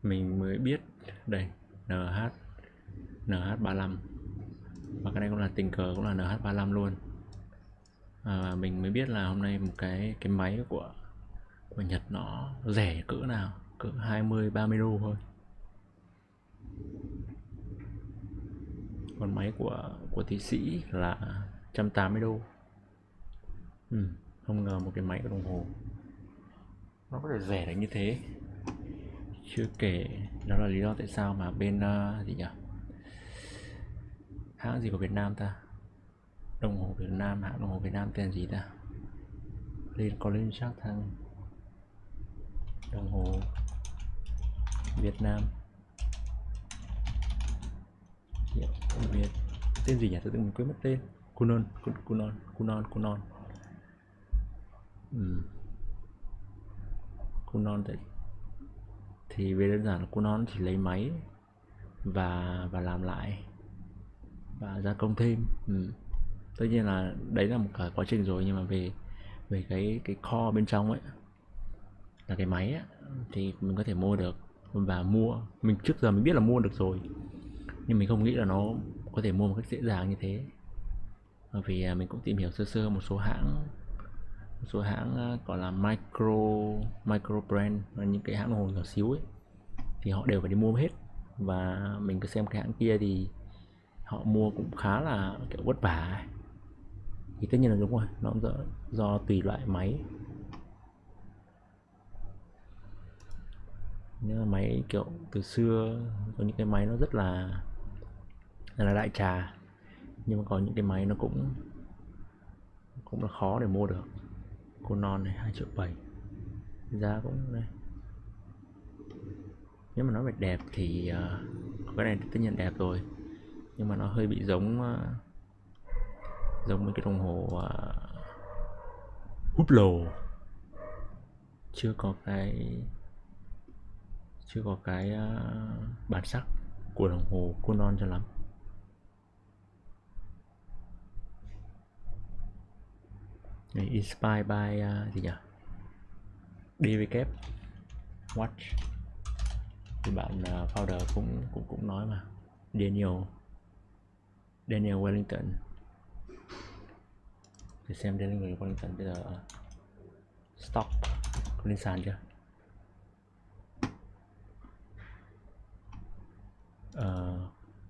mình mới biết đây NH35, và cái này cũng là tình cờ cũng là NH35 luôn. Mình mới biết là hôm nay một cái máy của Nhật nó rẻ cỡ nào, cỡ 20-30 đô thôi. Còn máy của Thụy Sĩ là 180 đô. Không ngờ một cái máy của đồng hồ nó có thể rẻ đến như thế. Chưa kể đó là lý do tại sao mà bên gì nhỉ, hãng gì của Việt Nam ta, đồng hồ Việt Nam, hãng đồng hồ Việt Nam tên gì ta, có liên chắc thằng đồng hồ Việt Nam hiệu Việt tên gì nhỉ, tự mình quên mất tên. Kunon thì về đơn giản là Kunon chỉ lấy máy và làm lại và gia công thêm. Tất nhiên là đấy là một cả quá trình rồi, nhưng mà về cái core bên trong ấy là cái máy ấy, thì mình có thể mua được, và mình trước giờ mình biết là mua được rồi, nhưng mình không nghĩ là nó có thể mua một cách dễ dàng như thế. Bởi vì mình cũng tìm hiểu sơ sơ một số hãng gọi là micro brand, và những cái hãng đồng hồ nhỏ xíu ấy thì họ đều phải đi mua hết, và mình cứ xem cái hãng kia thì họ mua cũng khá là kiểu vất vả ấy. Thì tất nhiên là đúng rồi, nó do tùy loại máy. Nếu là máy kiểu từ xưa có những cái máy nó rất là đại trà, nhưng mà có những cái máy nó cũng là khó để mua được. Cô non này 2,7 triệu, giá cũng đây. Nếu mà nói về đẹp thì cái này tất nhiên đẹp rồi, nhưng mà nó hơi bị giống mấy cái đồng hồ hút lồ, chưa có cái bản sắc của đồng hồ cô non cho lắm. Này, inspired by gì nhỉ, DW Watch thì bạn founder cũng nói mà, Daniel Wellington. Để xem Daniel Wellington bây giờ stock có lên sàn chưa.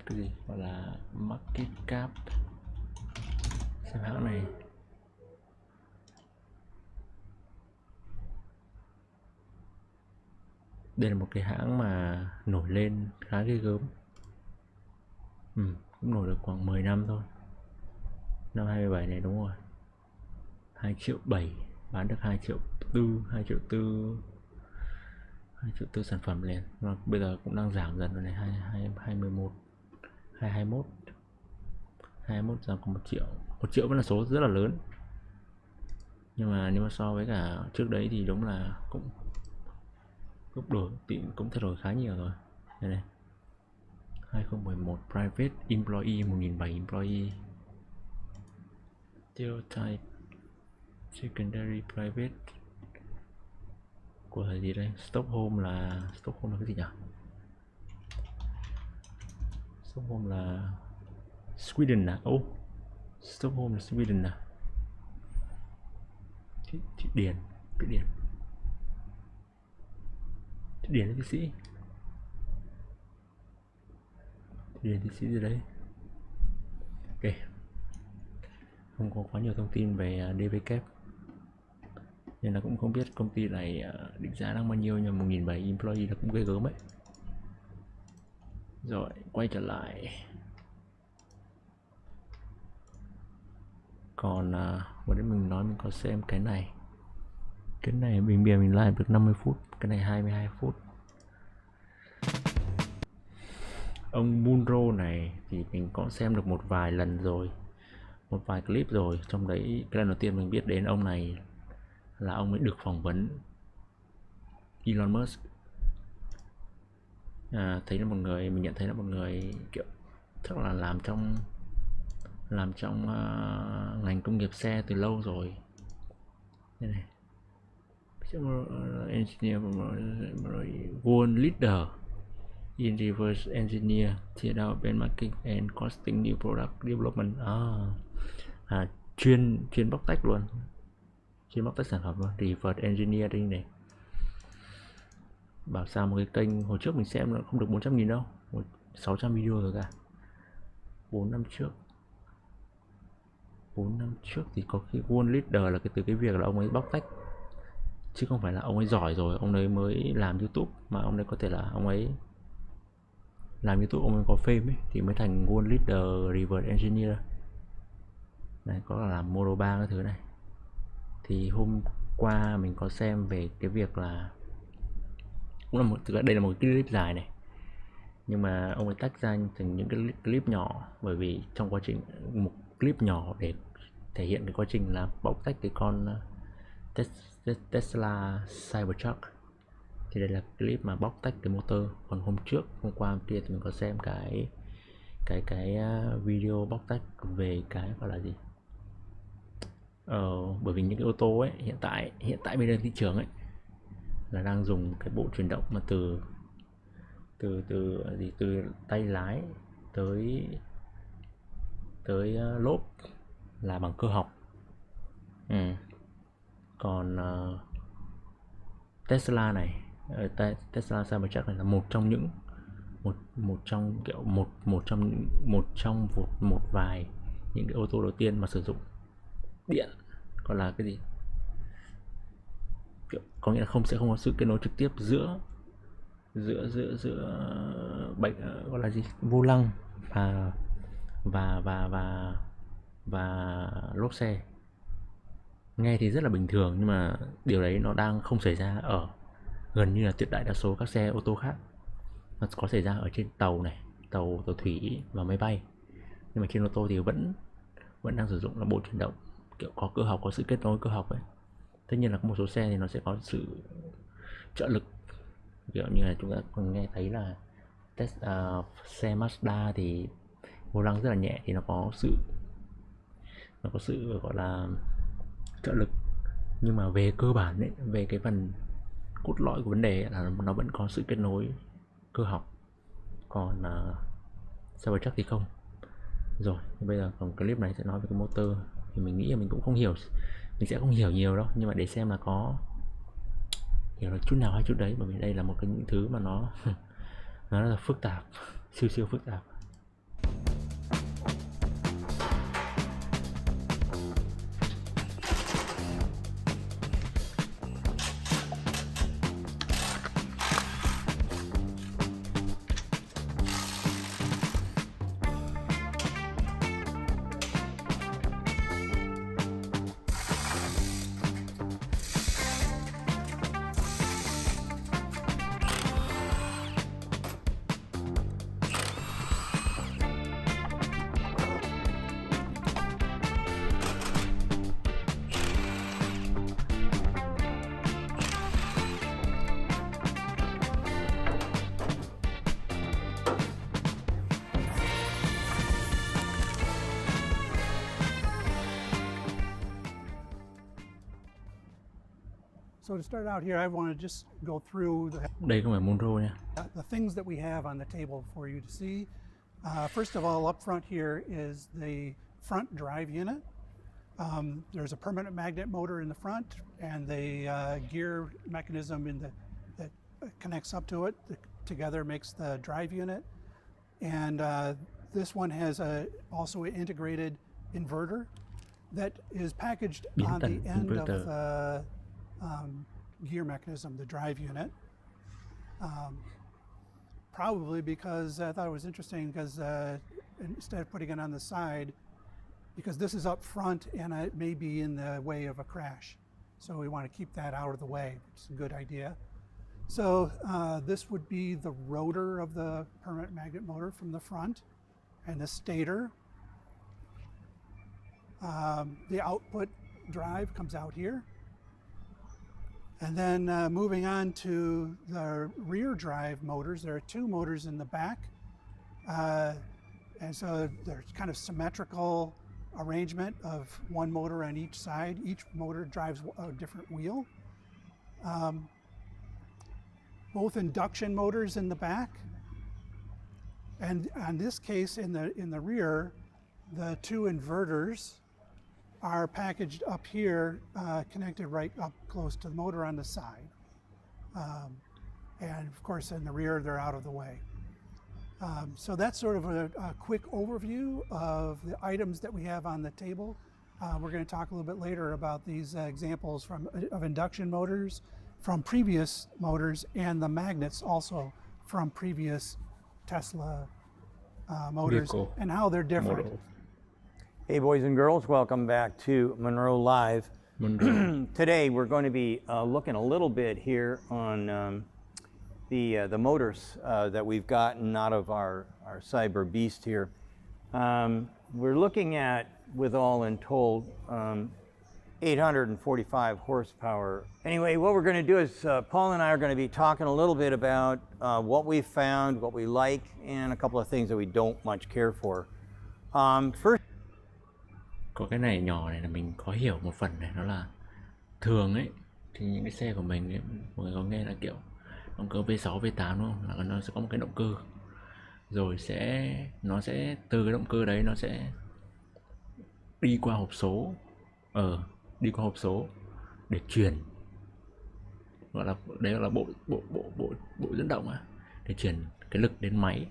Cái gì gọi là market cap, xem hãng này. Đây là một cái hãng mà nổi lên khá ghê gớm. Cũng nổi được khoảng 10 năm thôi. Năm 27 này đúng rồi, 2,7 triệu, bán được 2,4 triệu, 2,4 triệu sản phẩm lên. Nó bây giờ cũng đang giảm dần rồi này, 21 221 giờ còn 1 triệu. 1 triệu vẫn là số rất là lớn. Nhưng mà so với cả trước đấy thì đúng là cũng cũng thay đổi khá nhiều rồi. Đây này. 2011 private employee 1.700 employee. Deal type secondary private của gì đây? Stockholm là cái gì nhỉ? Stockholm là Sweden à? Stockholm là Sweden à? Thụy Điển là Thụy Sĩ. Thụy Sĩ gì đấy? Ok, không có quá nhiều thông tin về DVK nên là cũng không biết công ty này định giá đang bao nhiêu, nhưng 1.700 employee là cũng ghê gớm ấy. Rồi quay trở lại, còn vừa nãy mình nói mình có xem cái này bình bìa mình live được 50 phút, cái này 22 phút. Ông Munro này thì mình có xem được một vài lần rồi, một vài clip rồi. Trong đấy cái lần đầu tiên mình biết đến ông này là ông ấy được phỏng vấn Elon Musk. Thấy là một người, mình nhận thấy là một người kiểu chắc là làm trong ngành công nghiệp xe từ lâu rồi. Đây này, engineer world leader in reverse engineer, tear down benchmarking and costing new product development. Chuyên bóc tách luôn, chuyên bóc tách sản phẩm luôn, reverse engineering này. Bảo sao một cái kênh hồi trước mình xem nó không được 400.000 đâu, 600 video rồi cả. 4 năm trước thì có cái world leader là từ cái việc là ông ấy bóc tách, chứ không phải là ông ấy giỏi rồi ông ấy mới làm YouTube, mà ông ấy có thể là ông ấy làm YouTube ông ấy có fame ấy thì mới thành world leader reverse engineer này, có là làm Model 3 các thứ này. Thì hôm qua mình có xem về cái việc là cũng là thực ra đây là một cái clip dài này, nhưng mà ông ấy tách ra thành những cái clip nhỏ, bởi vì trong quá trình một clip nhỏ để thể hiện cái quá trình là bóc tách cái con Tesla Cybertruck, thì đây là clip mà bóc tách cái motor. Còn hôm qua kia thì mình có xem cái video bóc tách về cái gọi là gì, bởi vì những cái ô tô ấy hiện tại bây giờ thị trường ấy là đang dùng cái bộ chuyển động mà từ tay lái tới lốp là bằng cơ học. Còn Tesla này, Tesla Cybertruck này là một trong một vài những cái ô tô đầu tiên mà sử dụng điện, còn là cái gì, có nghĩa là sẽ không có sự kết nối trực tiếp giữa bệnh gọi là gì, vô lăng và lốp xe. Nghe thì rất là bình thường, nhưng mà điều đấy nó đang không xảy ra ở gần như là tuyệt đại đa số các xe ô tô khác. Nó có xảy ra ở trên tàu này, tàu thủy và máy bay, nhưng mà trên ô tô thì vẫn đang sử dụng là bộ chuyển động kiểu có cơ học, có sự kết nối cơ học ấy. Tất nhiên là có một số xe thì nó sẽ có sự trợ lực, kiểu như là chúng ta còn nghe thấy là xe Mazda thì vô lăng rất là nhẹ, thì nó có sự gọi là trợ lực. Nhưng mà về cơ bản ấy, về cái phần cốt lõi của vấn đề ấy, là nó vẫn có sự kết nối cơ học. Còn Cybertruck thì không. Rồi bây giờ còn clip này sẽ nói về cái motor, thì mình nghĩ là mình cũng không hiểu, mình sẽ không hiểu nhiều đâu, nhưng mà để xem là có hiểu được chút nào hay chút đấy, bởi vì đây là một cái những thứ mà nó nó rất là phức tạp, siêu phức tạp. So to start out here, I want to just go through Đây không phải Monroe nha. the things that we have on the table for you to see. First of all, up front here is the front drive unit. There's a permanent magnet motor in the front and the gear mechanism that connects up to it. Together makes the drive unit. And this one has also an integrated inverter that is packaged on the end of the gear mechanism, the drive unit. Probably because I thought it was interesting because instead of putting it on the side, because this is up front and it may be in the way of a crash. So we want to keep that out of the way. It's a good idea. So this would be the rotor of the permanent magnet motor from the front and the stator. The output drive comes out here. And then moving on to the rear drive motors, there are two motors in the back. And so there's kind of symmetrical arrangement of one motor on each side. Each motor drives a different wheel. Both induction motors in the back. And on this case, in the rear, the two inverters are packaged up here, connected right up close to the motor on the side. And of course, in the rear, they're out of the way. So that's sort of a quick overview of the items that we have on the table. We're going to talk a little bit later about these examples of induction motors from previous motors and the magnets also from previous Tesla motors and how they're different. Hey boys and girls, welcome back to Monroe Live. Today we're going to be looking a little bit here on the motors that we've gotten out of our Cyber Beast here. We're looking at, with all in told, 845 horsepower. Anyway, what we're going to do is Paul and I are going to be talking a little bit about what we found, what we like, and a couple of things that we don't much care for. First, Có cái này nhỏ này là mình có hiểu một phần này, đó là thường ấy thì những cái xe của mình ấy, mọi người có nghe là kiểu động cơ V6, V8 đúng không? Là nó sẽ có một cái động cơ. Rồi nó sẽ từ cái động cơ đấy nó sẽ đi qua hộp số. Đi qua hộp số để truyền, gọi là đấy là bộ dẫn động để truyền cái lực đến máy.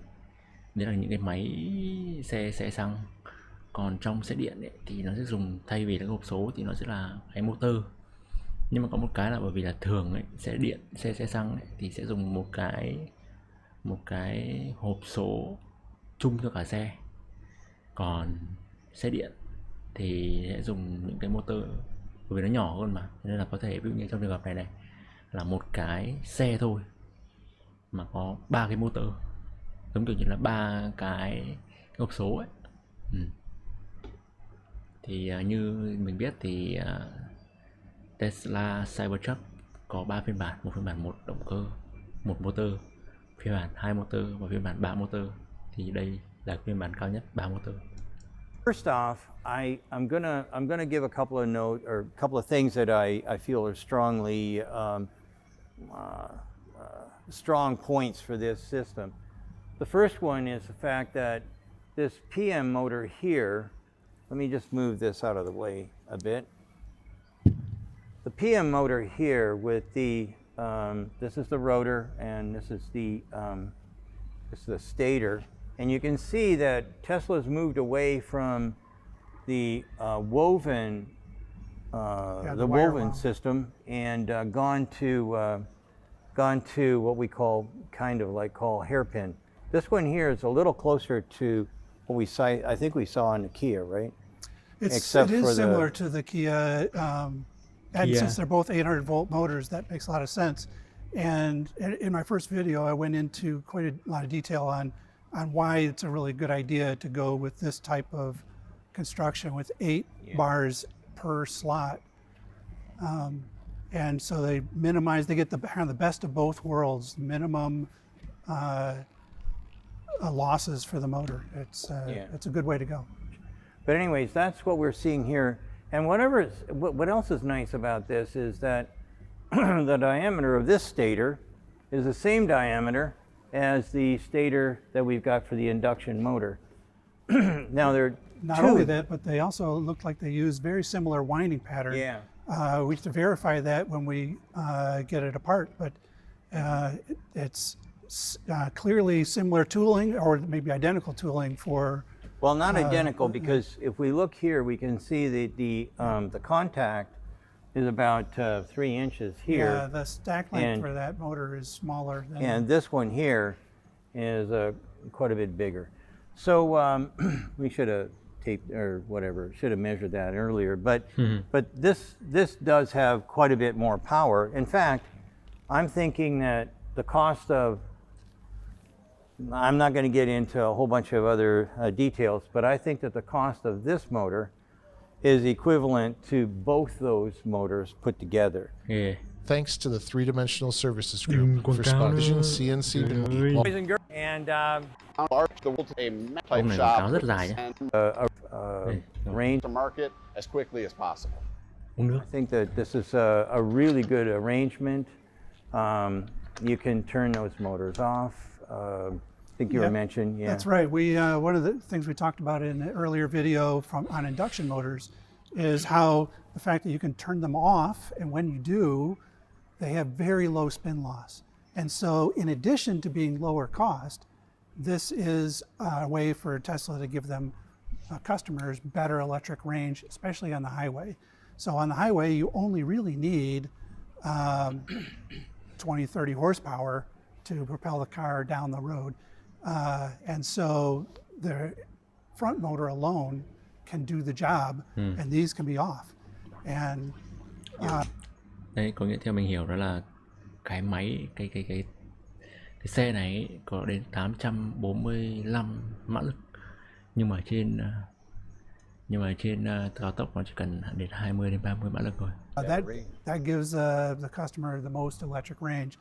Đấy là những cái máy xe xăng. Còn trong xe điện ấy, thì nó sẽ dùng, thay vì là hộp số thì nó sẽ là cái motor. Nhưng mà có một cái là bởi vì là thường ấy, xe điện, xe xăng ấy, thì sẽ dùng một cái hộp số chung cho cả xe. Còn xe điện thì sẽ dùng những cái motor, bởi vì nó nhỏ hơn mà, nên là có thể ví dụ như trong trường hợp này là một cái xe thôi mà có 3 cái motor, giống kiểu như là 3 cái hộp số ấy. Thì như mình biết thì Tesla Cybertruck có 3 phiên bản, một phiên bản 1 động cơ, 1 motor, phiên bản 2 motor và phiên bản 3 motor. Thì đây là phiên bản cao nhất 3 motor. First off, I'm gonna give a couple of notes or a couple of things that I feel are strongly strong points for this system. The first one is the fact that this PM motor here. Let me just move this out of the way a bit. The PM motor here with the this is the rotor and this is the stator. And you can see that Tesla's moved away from the woven system and gone to what we call hairpin. This one here is a little closer to what I think we saw in the Kia, right? It is similar to the Kia, and since they're both 800-volt motors, that makes a lot of sense. And in my first video, I went into quite a lot of detail on why it's a really good idea to go with this type of construction with 8 bars per slot. And so they get the best of both worlds, minimum losses for the motor. It's a good way to go. But anyways, that's what we're seeing here. And what else is nice about this is that the diameter of this stator is the same diameter as the stator that we've got for the induction motor. Now they're Not only that, but they also look like they use very similar winding pattern. Yeah. We have to verify that when we get it apart, but it's clearly similar tooling, or maybe identical tooling for. Well, not identical, because if we look here, we can see that the contact is about 3 inches here. Yeah, the stack length for that motor is smaller than. And this one here is quite a bit bigger. So we should have taped or whatever, should have measured that earlier. But this does have quite a bit more power. In fact, I'm thinking that the cost of, I'm not going to get into a whole bunch of other details, but I think that the cost of this motor is equivalent to both those motors put together. Yeah. Thanks to the three-dimensional services group for sponsoring CNC. Boys and girls, and the world a type này shop quảng cáo rất là dài nhé. range. to market as quickly as possible. Uống nước. I think that this is a really good arrangement. You can turn those motors off. I think you were mentioning, yeah. That's right. We one of the things we talked about in an earlier video on induction motors is how the fact that you can turn them off, and when you do, they have very low spin loss. And so in addition to being lower cost, this is a way for Tesla to give them customers better electric range, especially on the highway. So on the highway, you only really need 20, 30 horsepower to propel the car down the road. And so the front motor alone can do the job, and these can be off. And Đấy, có nghĩa theo mình hiểu đó là cái máy cái xe này có đến 845 mã lực, nhưng mà trên cao tốc nó chỉ cần đến 20 đến 30 mã lực thôi. that gives the customer the most electric range.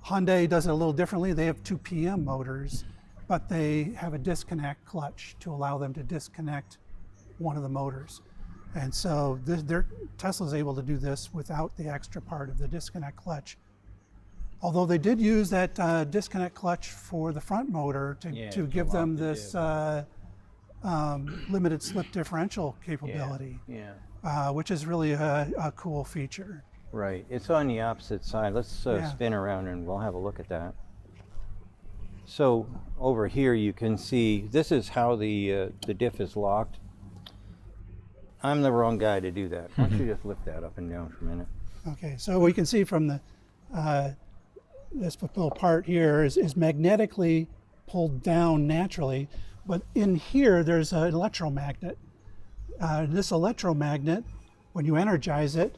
Hyundai does it a little differently. They have 2 PM motors, but they have a disconnect clutch to allow them to disconnect one of the motors. And so Tesla's able to do this without the extra part of the disconnect clutch. Although they did use that disconnect clutch for the front motor to give them this limited slip differential capability, which is really a cool feature. Right, it's on the opposite side. Let's spin around and we'll have a look at that. So over here you can see, this is how the diff is locked. I'm the wrong guy to do that. Why don't you just lift that up and down for a minute? Okay, so we can see from the this little part here is magnetically pulled down naturally, but in here there's an electromagnet. This electromagnet, when you energize it,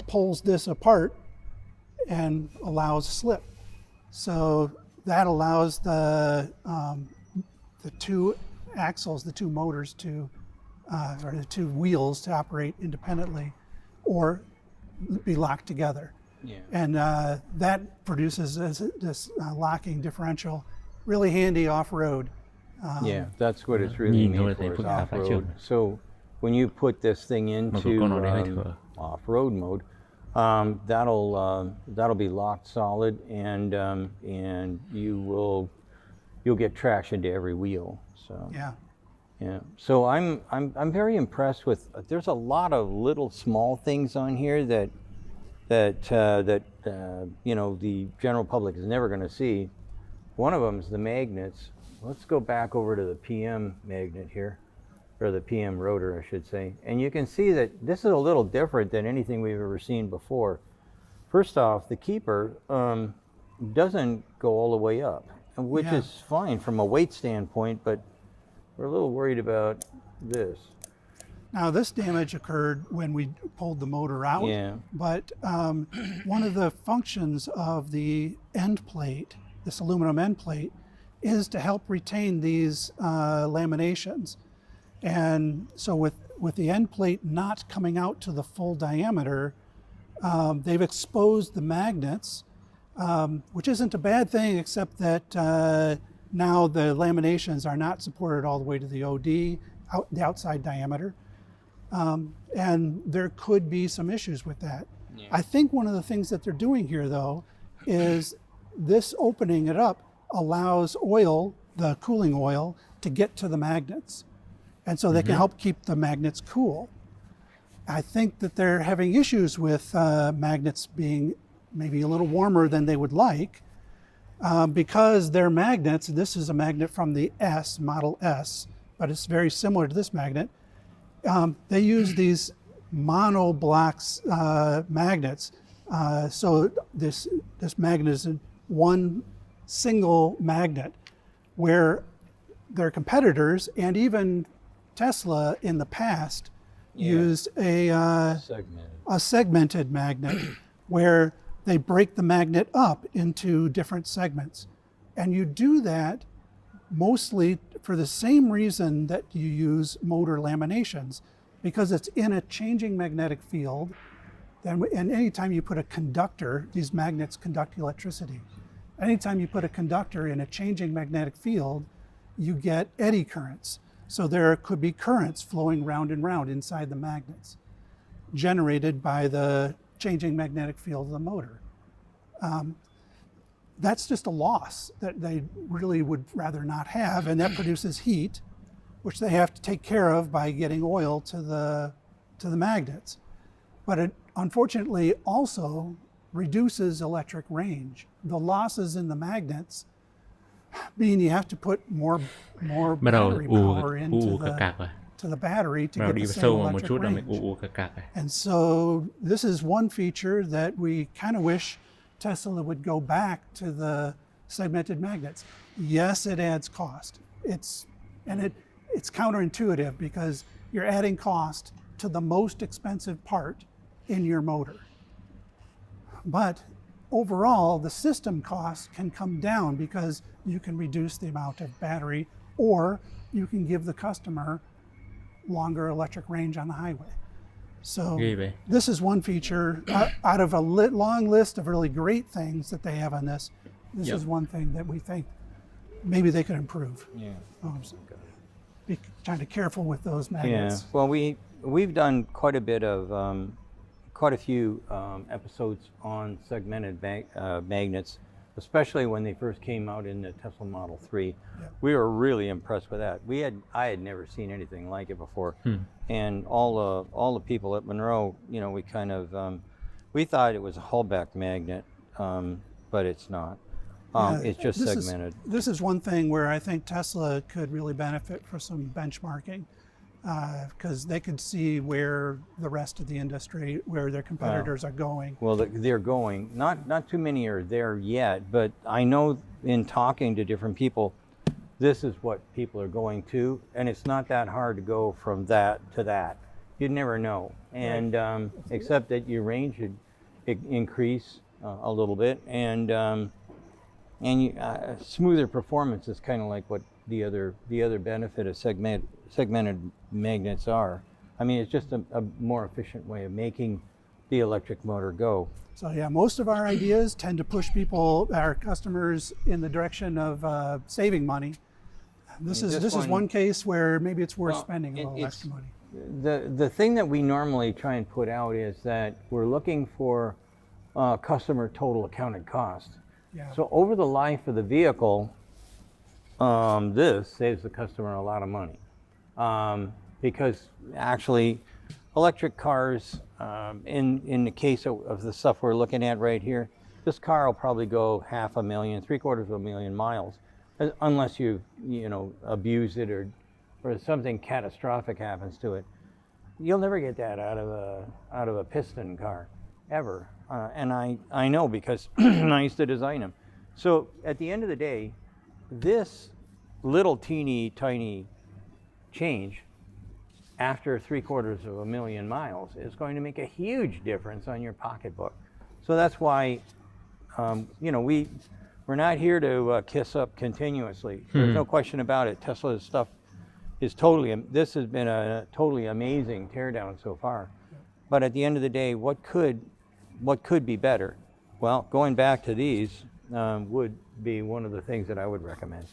pulls this apart and allows slip. So that allows the 2 axles, the 2 motors to, or the 2 wheels to operate independently or be locked together. Yeah. And that produces this locking differential, really handy off-road. Yeah, that's what it's really made for, is off-road. So when you put this thing into off-road mode, that'll be locked solid, and you'll get traction to every wheel. So yeah. So I'm very impressed with. There's a lot of little small things on here that you know, the general public is never going to see. One of them is the magnets. Let's go back over to the PM magnet here, or the PM rotor, I should say. And you can see that this is a little different than anything we've ever seen before. First off, the keeper doesn't go all the way up, which is fine from a weight standpoint, but we're a little worried about this. Now this damage occurred when we pulled the motor out, but one of the functions of the end plate, this aluminum end plate, is to help retain these laminations. And so with the end plate not coming out to the full diameter, they've exposed the magnets, which isn't a bad thing, except that now the laminations are not supported all the way to the OD, the outside diameter. And there could be some issues with that. I think one of the things that they're doing here, though, is this opening it up allows oil, the cooling oil, to get to the magnets. And so they can help keep the magnets cool. I think that they're having issues with magnets being maybe a little warmer than they would like because their magnets, this is a magnet from the S, Model S, but it's very similar to this magnet. They use these mono-blocks magnets. So this magnet is one single magnet, where their competitors and even Tesla in the past used a segmented magnet where they break the magnet up into different segments. And you do that mostly for the same reason that you use motor laminations, because it's in a changing magnetic field. And anytime you put a conductor, these magnets conduct electricity. Anytime you put a conductor in a changing magnetic field, you get eddy currents. So there could be currents flowing round and round inside the magnets, generated by the changing magnetic field of the motor. That's just a loss that they really would rather not have, and that produces heat, which they have to take care of by getting oil to the magnets. But it unfortunately also reduces electric range. The losses in the magnets mean you have to put more battery power into the battery to get the same electric range. And so this is one feature that we kind of wish Tesla would go back to the segmented magnets. Yes, it adds cost. It's counterintuitive because you're adding cost to the most expensive part in your motor. But overall, the system cost can come down because you can reduce the amount of battery, or you can give the customer longer electric range on the highway. So this is one feature out of a long list of really great things that they have on this. This is one thing that we think maybe they could improve. So be kind of careful with those magnets. Well, we've done quite a few episodes on segmented magnets, especially when they first came out in the Tesla Model 3. We were really impressed with that. I had never seen anything like it before. And all the people at Monroe, we kind of, we thought it was a Hallback magnet, but it's not. It's just segmented. This is one thing where I think Tesla could really benefit for some benchmarking, because they could see where the rest of the industry, where their competitors are going. Well, they're going. Not too many are there yet, but I know in talking to different people, this is what people are going to, and it's not that hard to go from that to that. You'd never know, and except that your range should increase a little bit, and smoother performance is kind of like what the other benefit of segmented magnets are. I mean, it's just a more efficient way of making the electric motor go. So yeah, most of our ideas tend to push our customers in the direction of saving money. This is one case where maybe it's worth spending a little extra money. The thing that we normally try and put out is that we're looking for customer total accounted cost. So over the life of the vehicle, this saves the customer a lot of money. Because actually electric cars, in the case of the stuff we're looking at right here, this car will probably go 500,000, 750,000 miles, unless you abuse it or something catastrophic happens to it. You'll never get that out of a piston car, ever. And I know because I used to design them. So at the end of the day, this little teeny tiny change after 750,000 miles is going to make a huge difference on your pocketbook. So that's why, we're not here to kiss up continuously. There's no question about it. Tesla's stuff is this has been a totally amazing teardown so far. But at the end of the day, what could be better? Well, going back to these would be one of the things that I would recommend.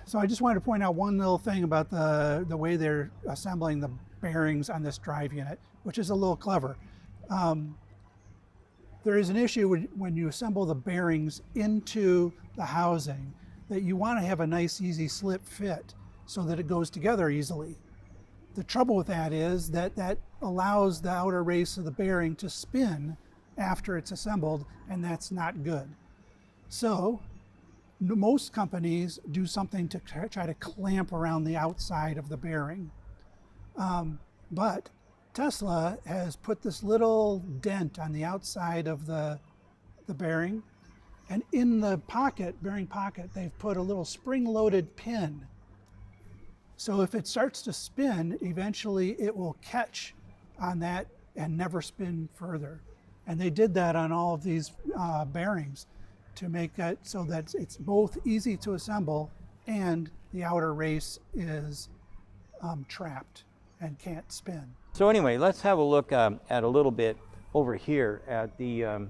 So I just wanted to point out one little thing about the way they're assembling bearings on this drive unit, which is a little clever. There is an issue when you assemble the bearings into the housing that you want to have a nice, easy slip fit so that it goes together easily. The trouble with that is that that allows the outer race of the bearing to spin after it's assembled, and that's not good. So most companies do something to try to clamp around the outside of the bearing. But Tesla has put this little dent on the outside of the bearing, and in the pocket, bearing pocket, they've put a little spring-loaded pin. So if it starts to spin, eventually it will catch on that and never spin further. And they did that on all of these bearings to make it so that it's both easy to assemble and the outer race is trapped and can't spin. So anyway, let's have a look at a little bit over here at the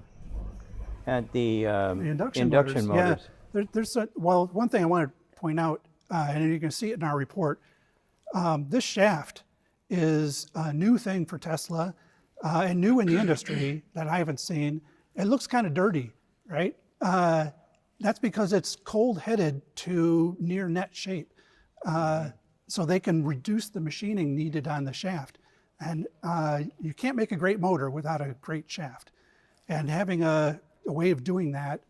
induction motors. Yeah, there's well, one thing I want to point out, and you can see it in our report. This shaft is a new thing for Tesla and new in the industry that I haven't seen. It looks kind of dirty, right? That's because it's cold-headed to near net shape. So they can reduce the machining needed on the shaft. And you can't make a great motor without a great shaft. And having a way of doing that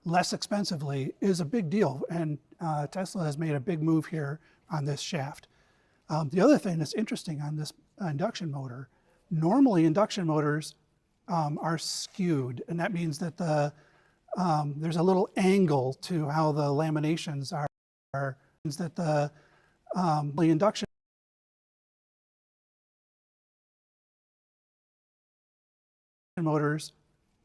less expensively is a big deal. And Tesla has made a big move here on this shaft. The other thing that's interesting on this induction motor, normally induction motors are skewed. And that means that there's a little angle to how the laminations are. Means that the induction motors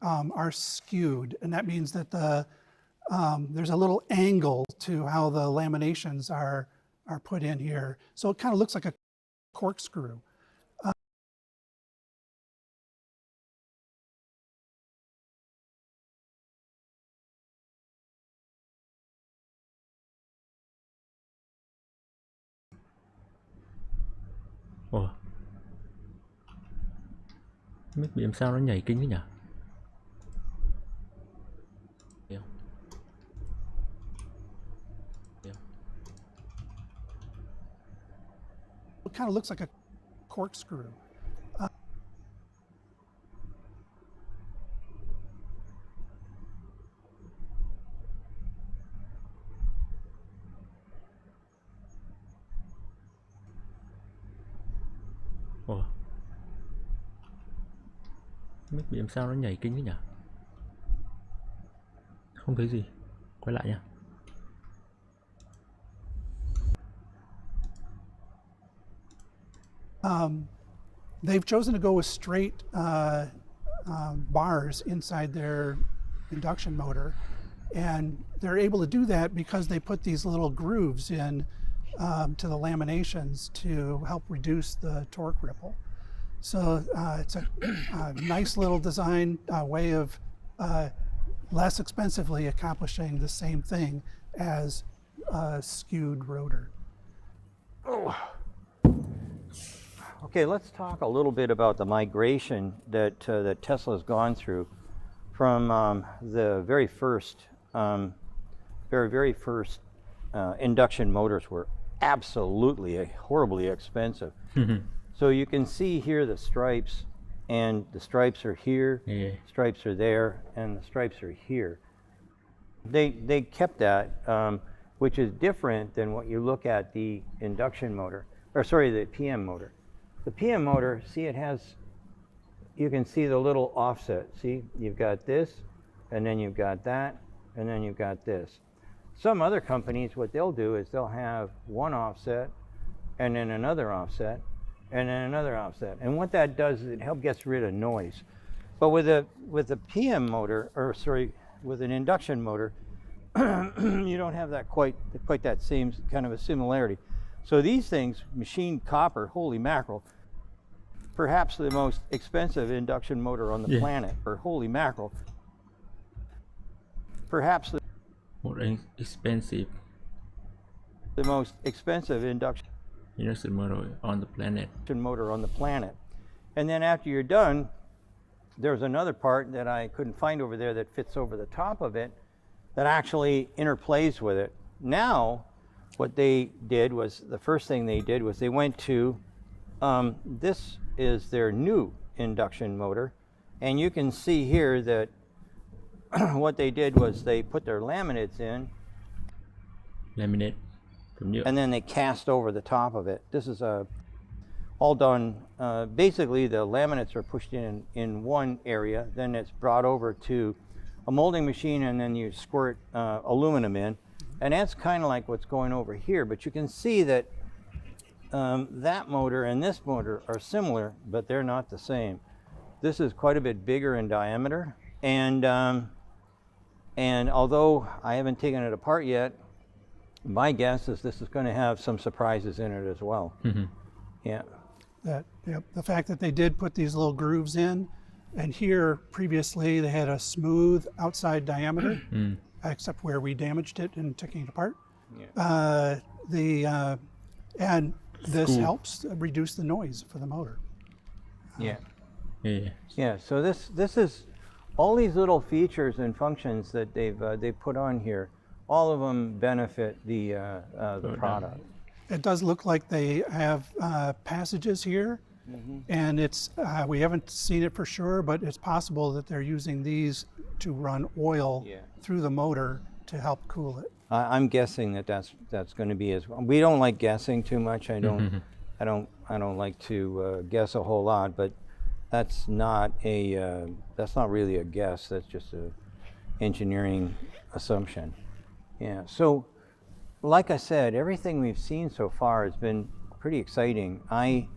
are skewed, and that means that there's a little angle to how the laminations are put in here. So it kind of looks like a corkscrew. Ồ, không biết bị làm sao nó nhảy kinh thế nhỉ? It kind of looks like a corkscrew. Ồ, không biết bị làm sao nó nhảy kinh thế nhỉ? Không thấy gì. Quay lại nha. They've chosen to go with straight bars inside their induction motor, and they're able to do that because they put these little grooves in to the laminations to help reduce the torque ripple. So it's a nice little design way of less expensively accomplishing the same thing as a skewed rotor. Oh. Okay, let's talk a little bit about the migration that that Tesla's gone through from the very first induction motors were absolutely horribly expensive. So you can see here the stripes, and the stripes are here, stripes are there, and the stripes are here. They kept that, which is different than what you look at the induction motor, or sorry, the PM motor. The PM motor, see, it has, you can see the little offset. See, you've got this, and then you've got that, and then you've got this. Some other companies, what they'll do is they'll have one offset, and then another offset, and then another offset. And what that does is it gets rid of noise. But with a PM motor, or sorry, with an induction motor, you don't have that quite that same kind of a similarity. So these things, machined copper, holy mackerel, perhaps the most expensive induction motor on the planet, or holy mackerel, perhaps more expensive. The most expensive induction Induction motor on the planet. Motor on the planet. And then after you're done, there's another part that I couldn't find over there that fits over the top of it that actually interplays with it. Now, what they did was, the first thing they did was they went to, this is their new induction motor. And you can see here that what they did was they put their laminates in. Laminate. And then they cast over the top of it. This is all done, basically the laminates are pushed in one area, then it's brought over to a molding machine, and then you squirt aluminum in. And that's kind of like what's going over here, but you can see that that motor and this motor are similar, but they're not the same. This is quite a bit bigger in diameter, and although I haven't taken it apart yet, my guess is this is going to have some surprises in it as well. Mm-hmm. Yeah. The fact that they did put these little grooves in, and here previously they had a smooth outside diameter, except where we damaged it in taking it apart. Yeah. And this helps reduce the noise for the motor. Yeah. Yeah. So this is all these little features and functions that they've put on here. All of them benefit the product. It does look like they have passages here, and it's we haven't seen it for sure, but it's possible that they're using these to run oil through the motor to help cool it. I'm guessing that's going to be as well. We don't like guessing too much. I don't like to guess a whole lot, but that's not really a guess. That's just a engineering assumption. Yeah. So, like I said, everything we've seen so far has been pretty exciting. I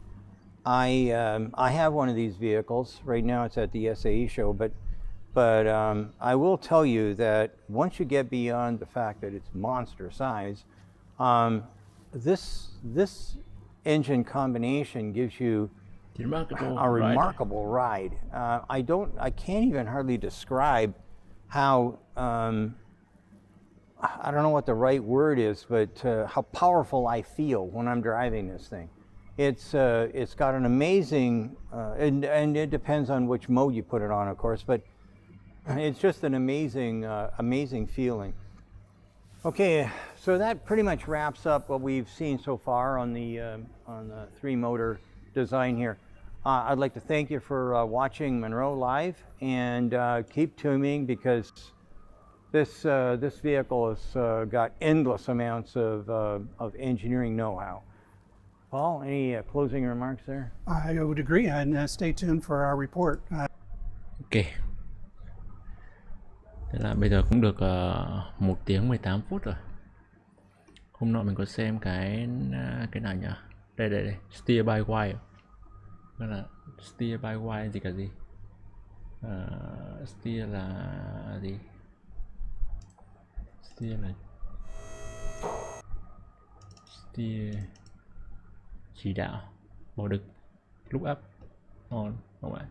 have one of these vehicles right now. It's at the SAE show, but I will tell you that once you get beyond the fact that it's monster size, this engine combination gives you a remarkable ride. I can't even hardly describe how. I don't know what the right word is, but how powerful I feel when I'm driving this thing. It's got an amazing, and it depends on which mode you put it on, of course, but it's just an amazing feeling. Okay, so that pretty much wraps up what we've seen so far on the three motor design here. I'd like to thank you for watching Monroe Live, and keep tuning, because this vehicle has got endless amounts of engineering know-how. Paul, any closing remarks there? I would agree, and stay tuned for our report. Ok. Thế là bây giờ cũng được 1 tiếng 18 phút rồi. Hôm nọ mình có xem cái nào nhỉ? Đây. Steer by wire. Đó là steer by wire gì cả gì? Steer là gì? Steer chỉ đạo, bỏ đực, lúc up, on, không phải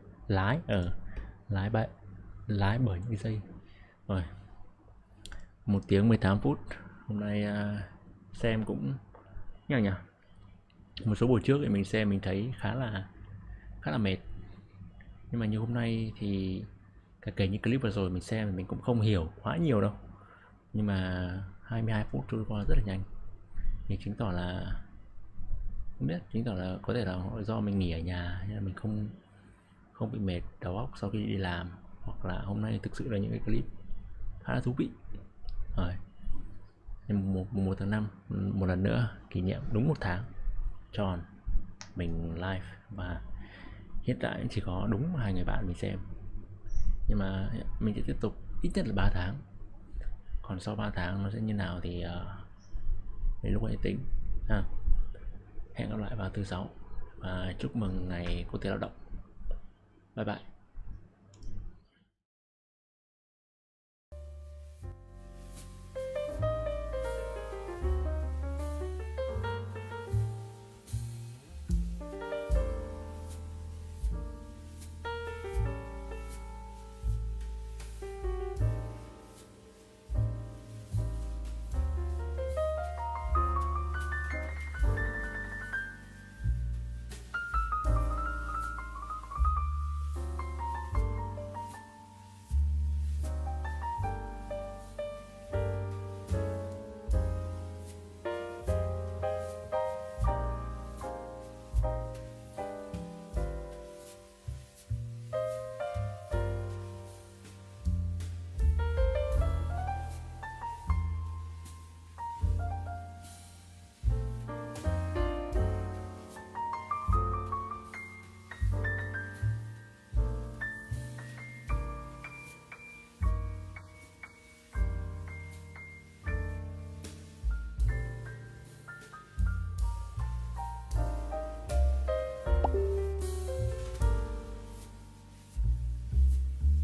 lái bởi những giây. Rồi 1 tiếng 18 phút. Hôm nay xem cũng nhỉ. Một số buổi trước thì mình xem mình thấy khá là mệt, nhưng mà như hôm nay thì kể những clip vừa rồi mình xem thì mình cũng không hiểu quá nhiều đâu, nhưng mà 22 phút trôi qua rất là nhanh, thì chứng tỏ là không biết, chứng tỏ là có thể là do mình nghỉ ở nhà nên là mình không bị mệt đầu óc sau khi đi làm, hoặc là hôm nay thực sự là những cái clip khá là thú vị. Rồi, mùng 1 tháng 5 một lần nữa kỷ niệm đúng 1 tháng tròn mình live, và hiện tại chỉ có đúng 2 người bạn mình xem, nhưng mà mình sẽ tiếp tục ít nhất là 3 tháng. Còn sau 3 tháng nó sẽ như nào thì đến lúc ấy tính. Hẹn gặp lại vào thứ 6 và chúc mừng ngày Quốc tế Lao động. Bye bye.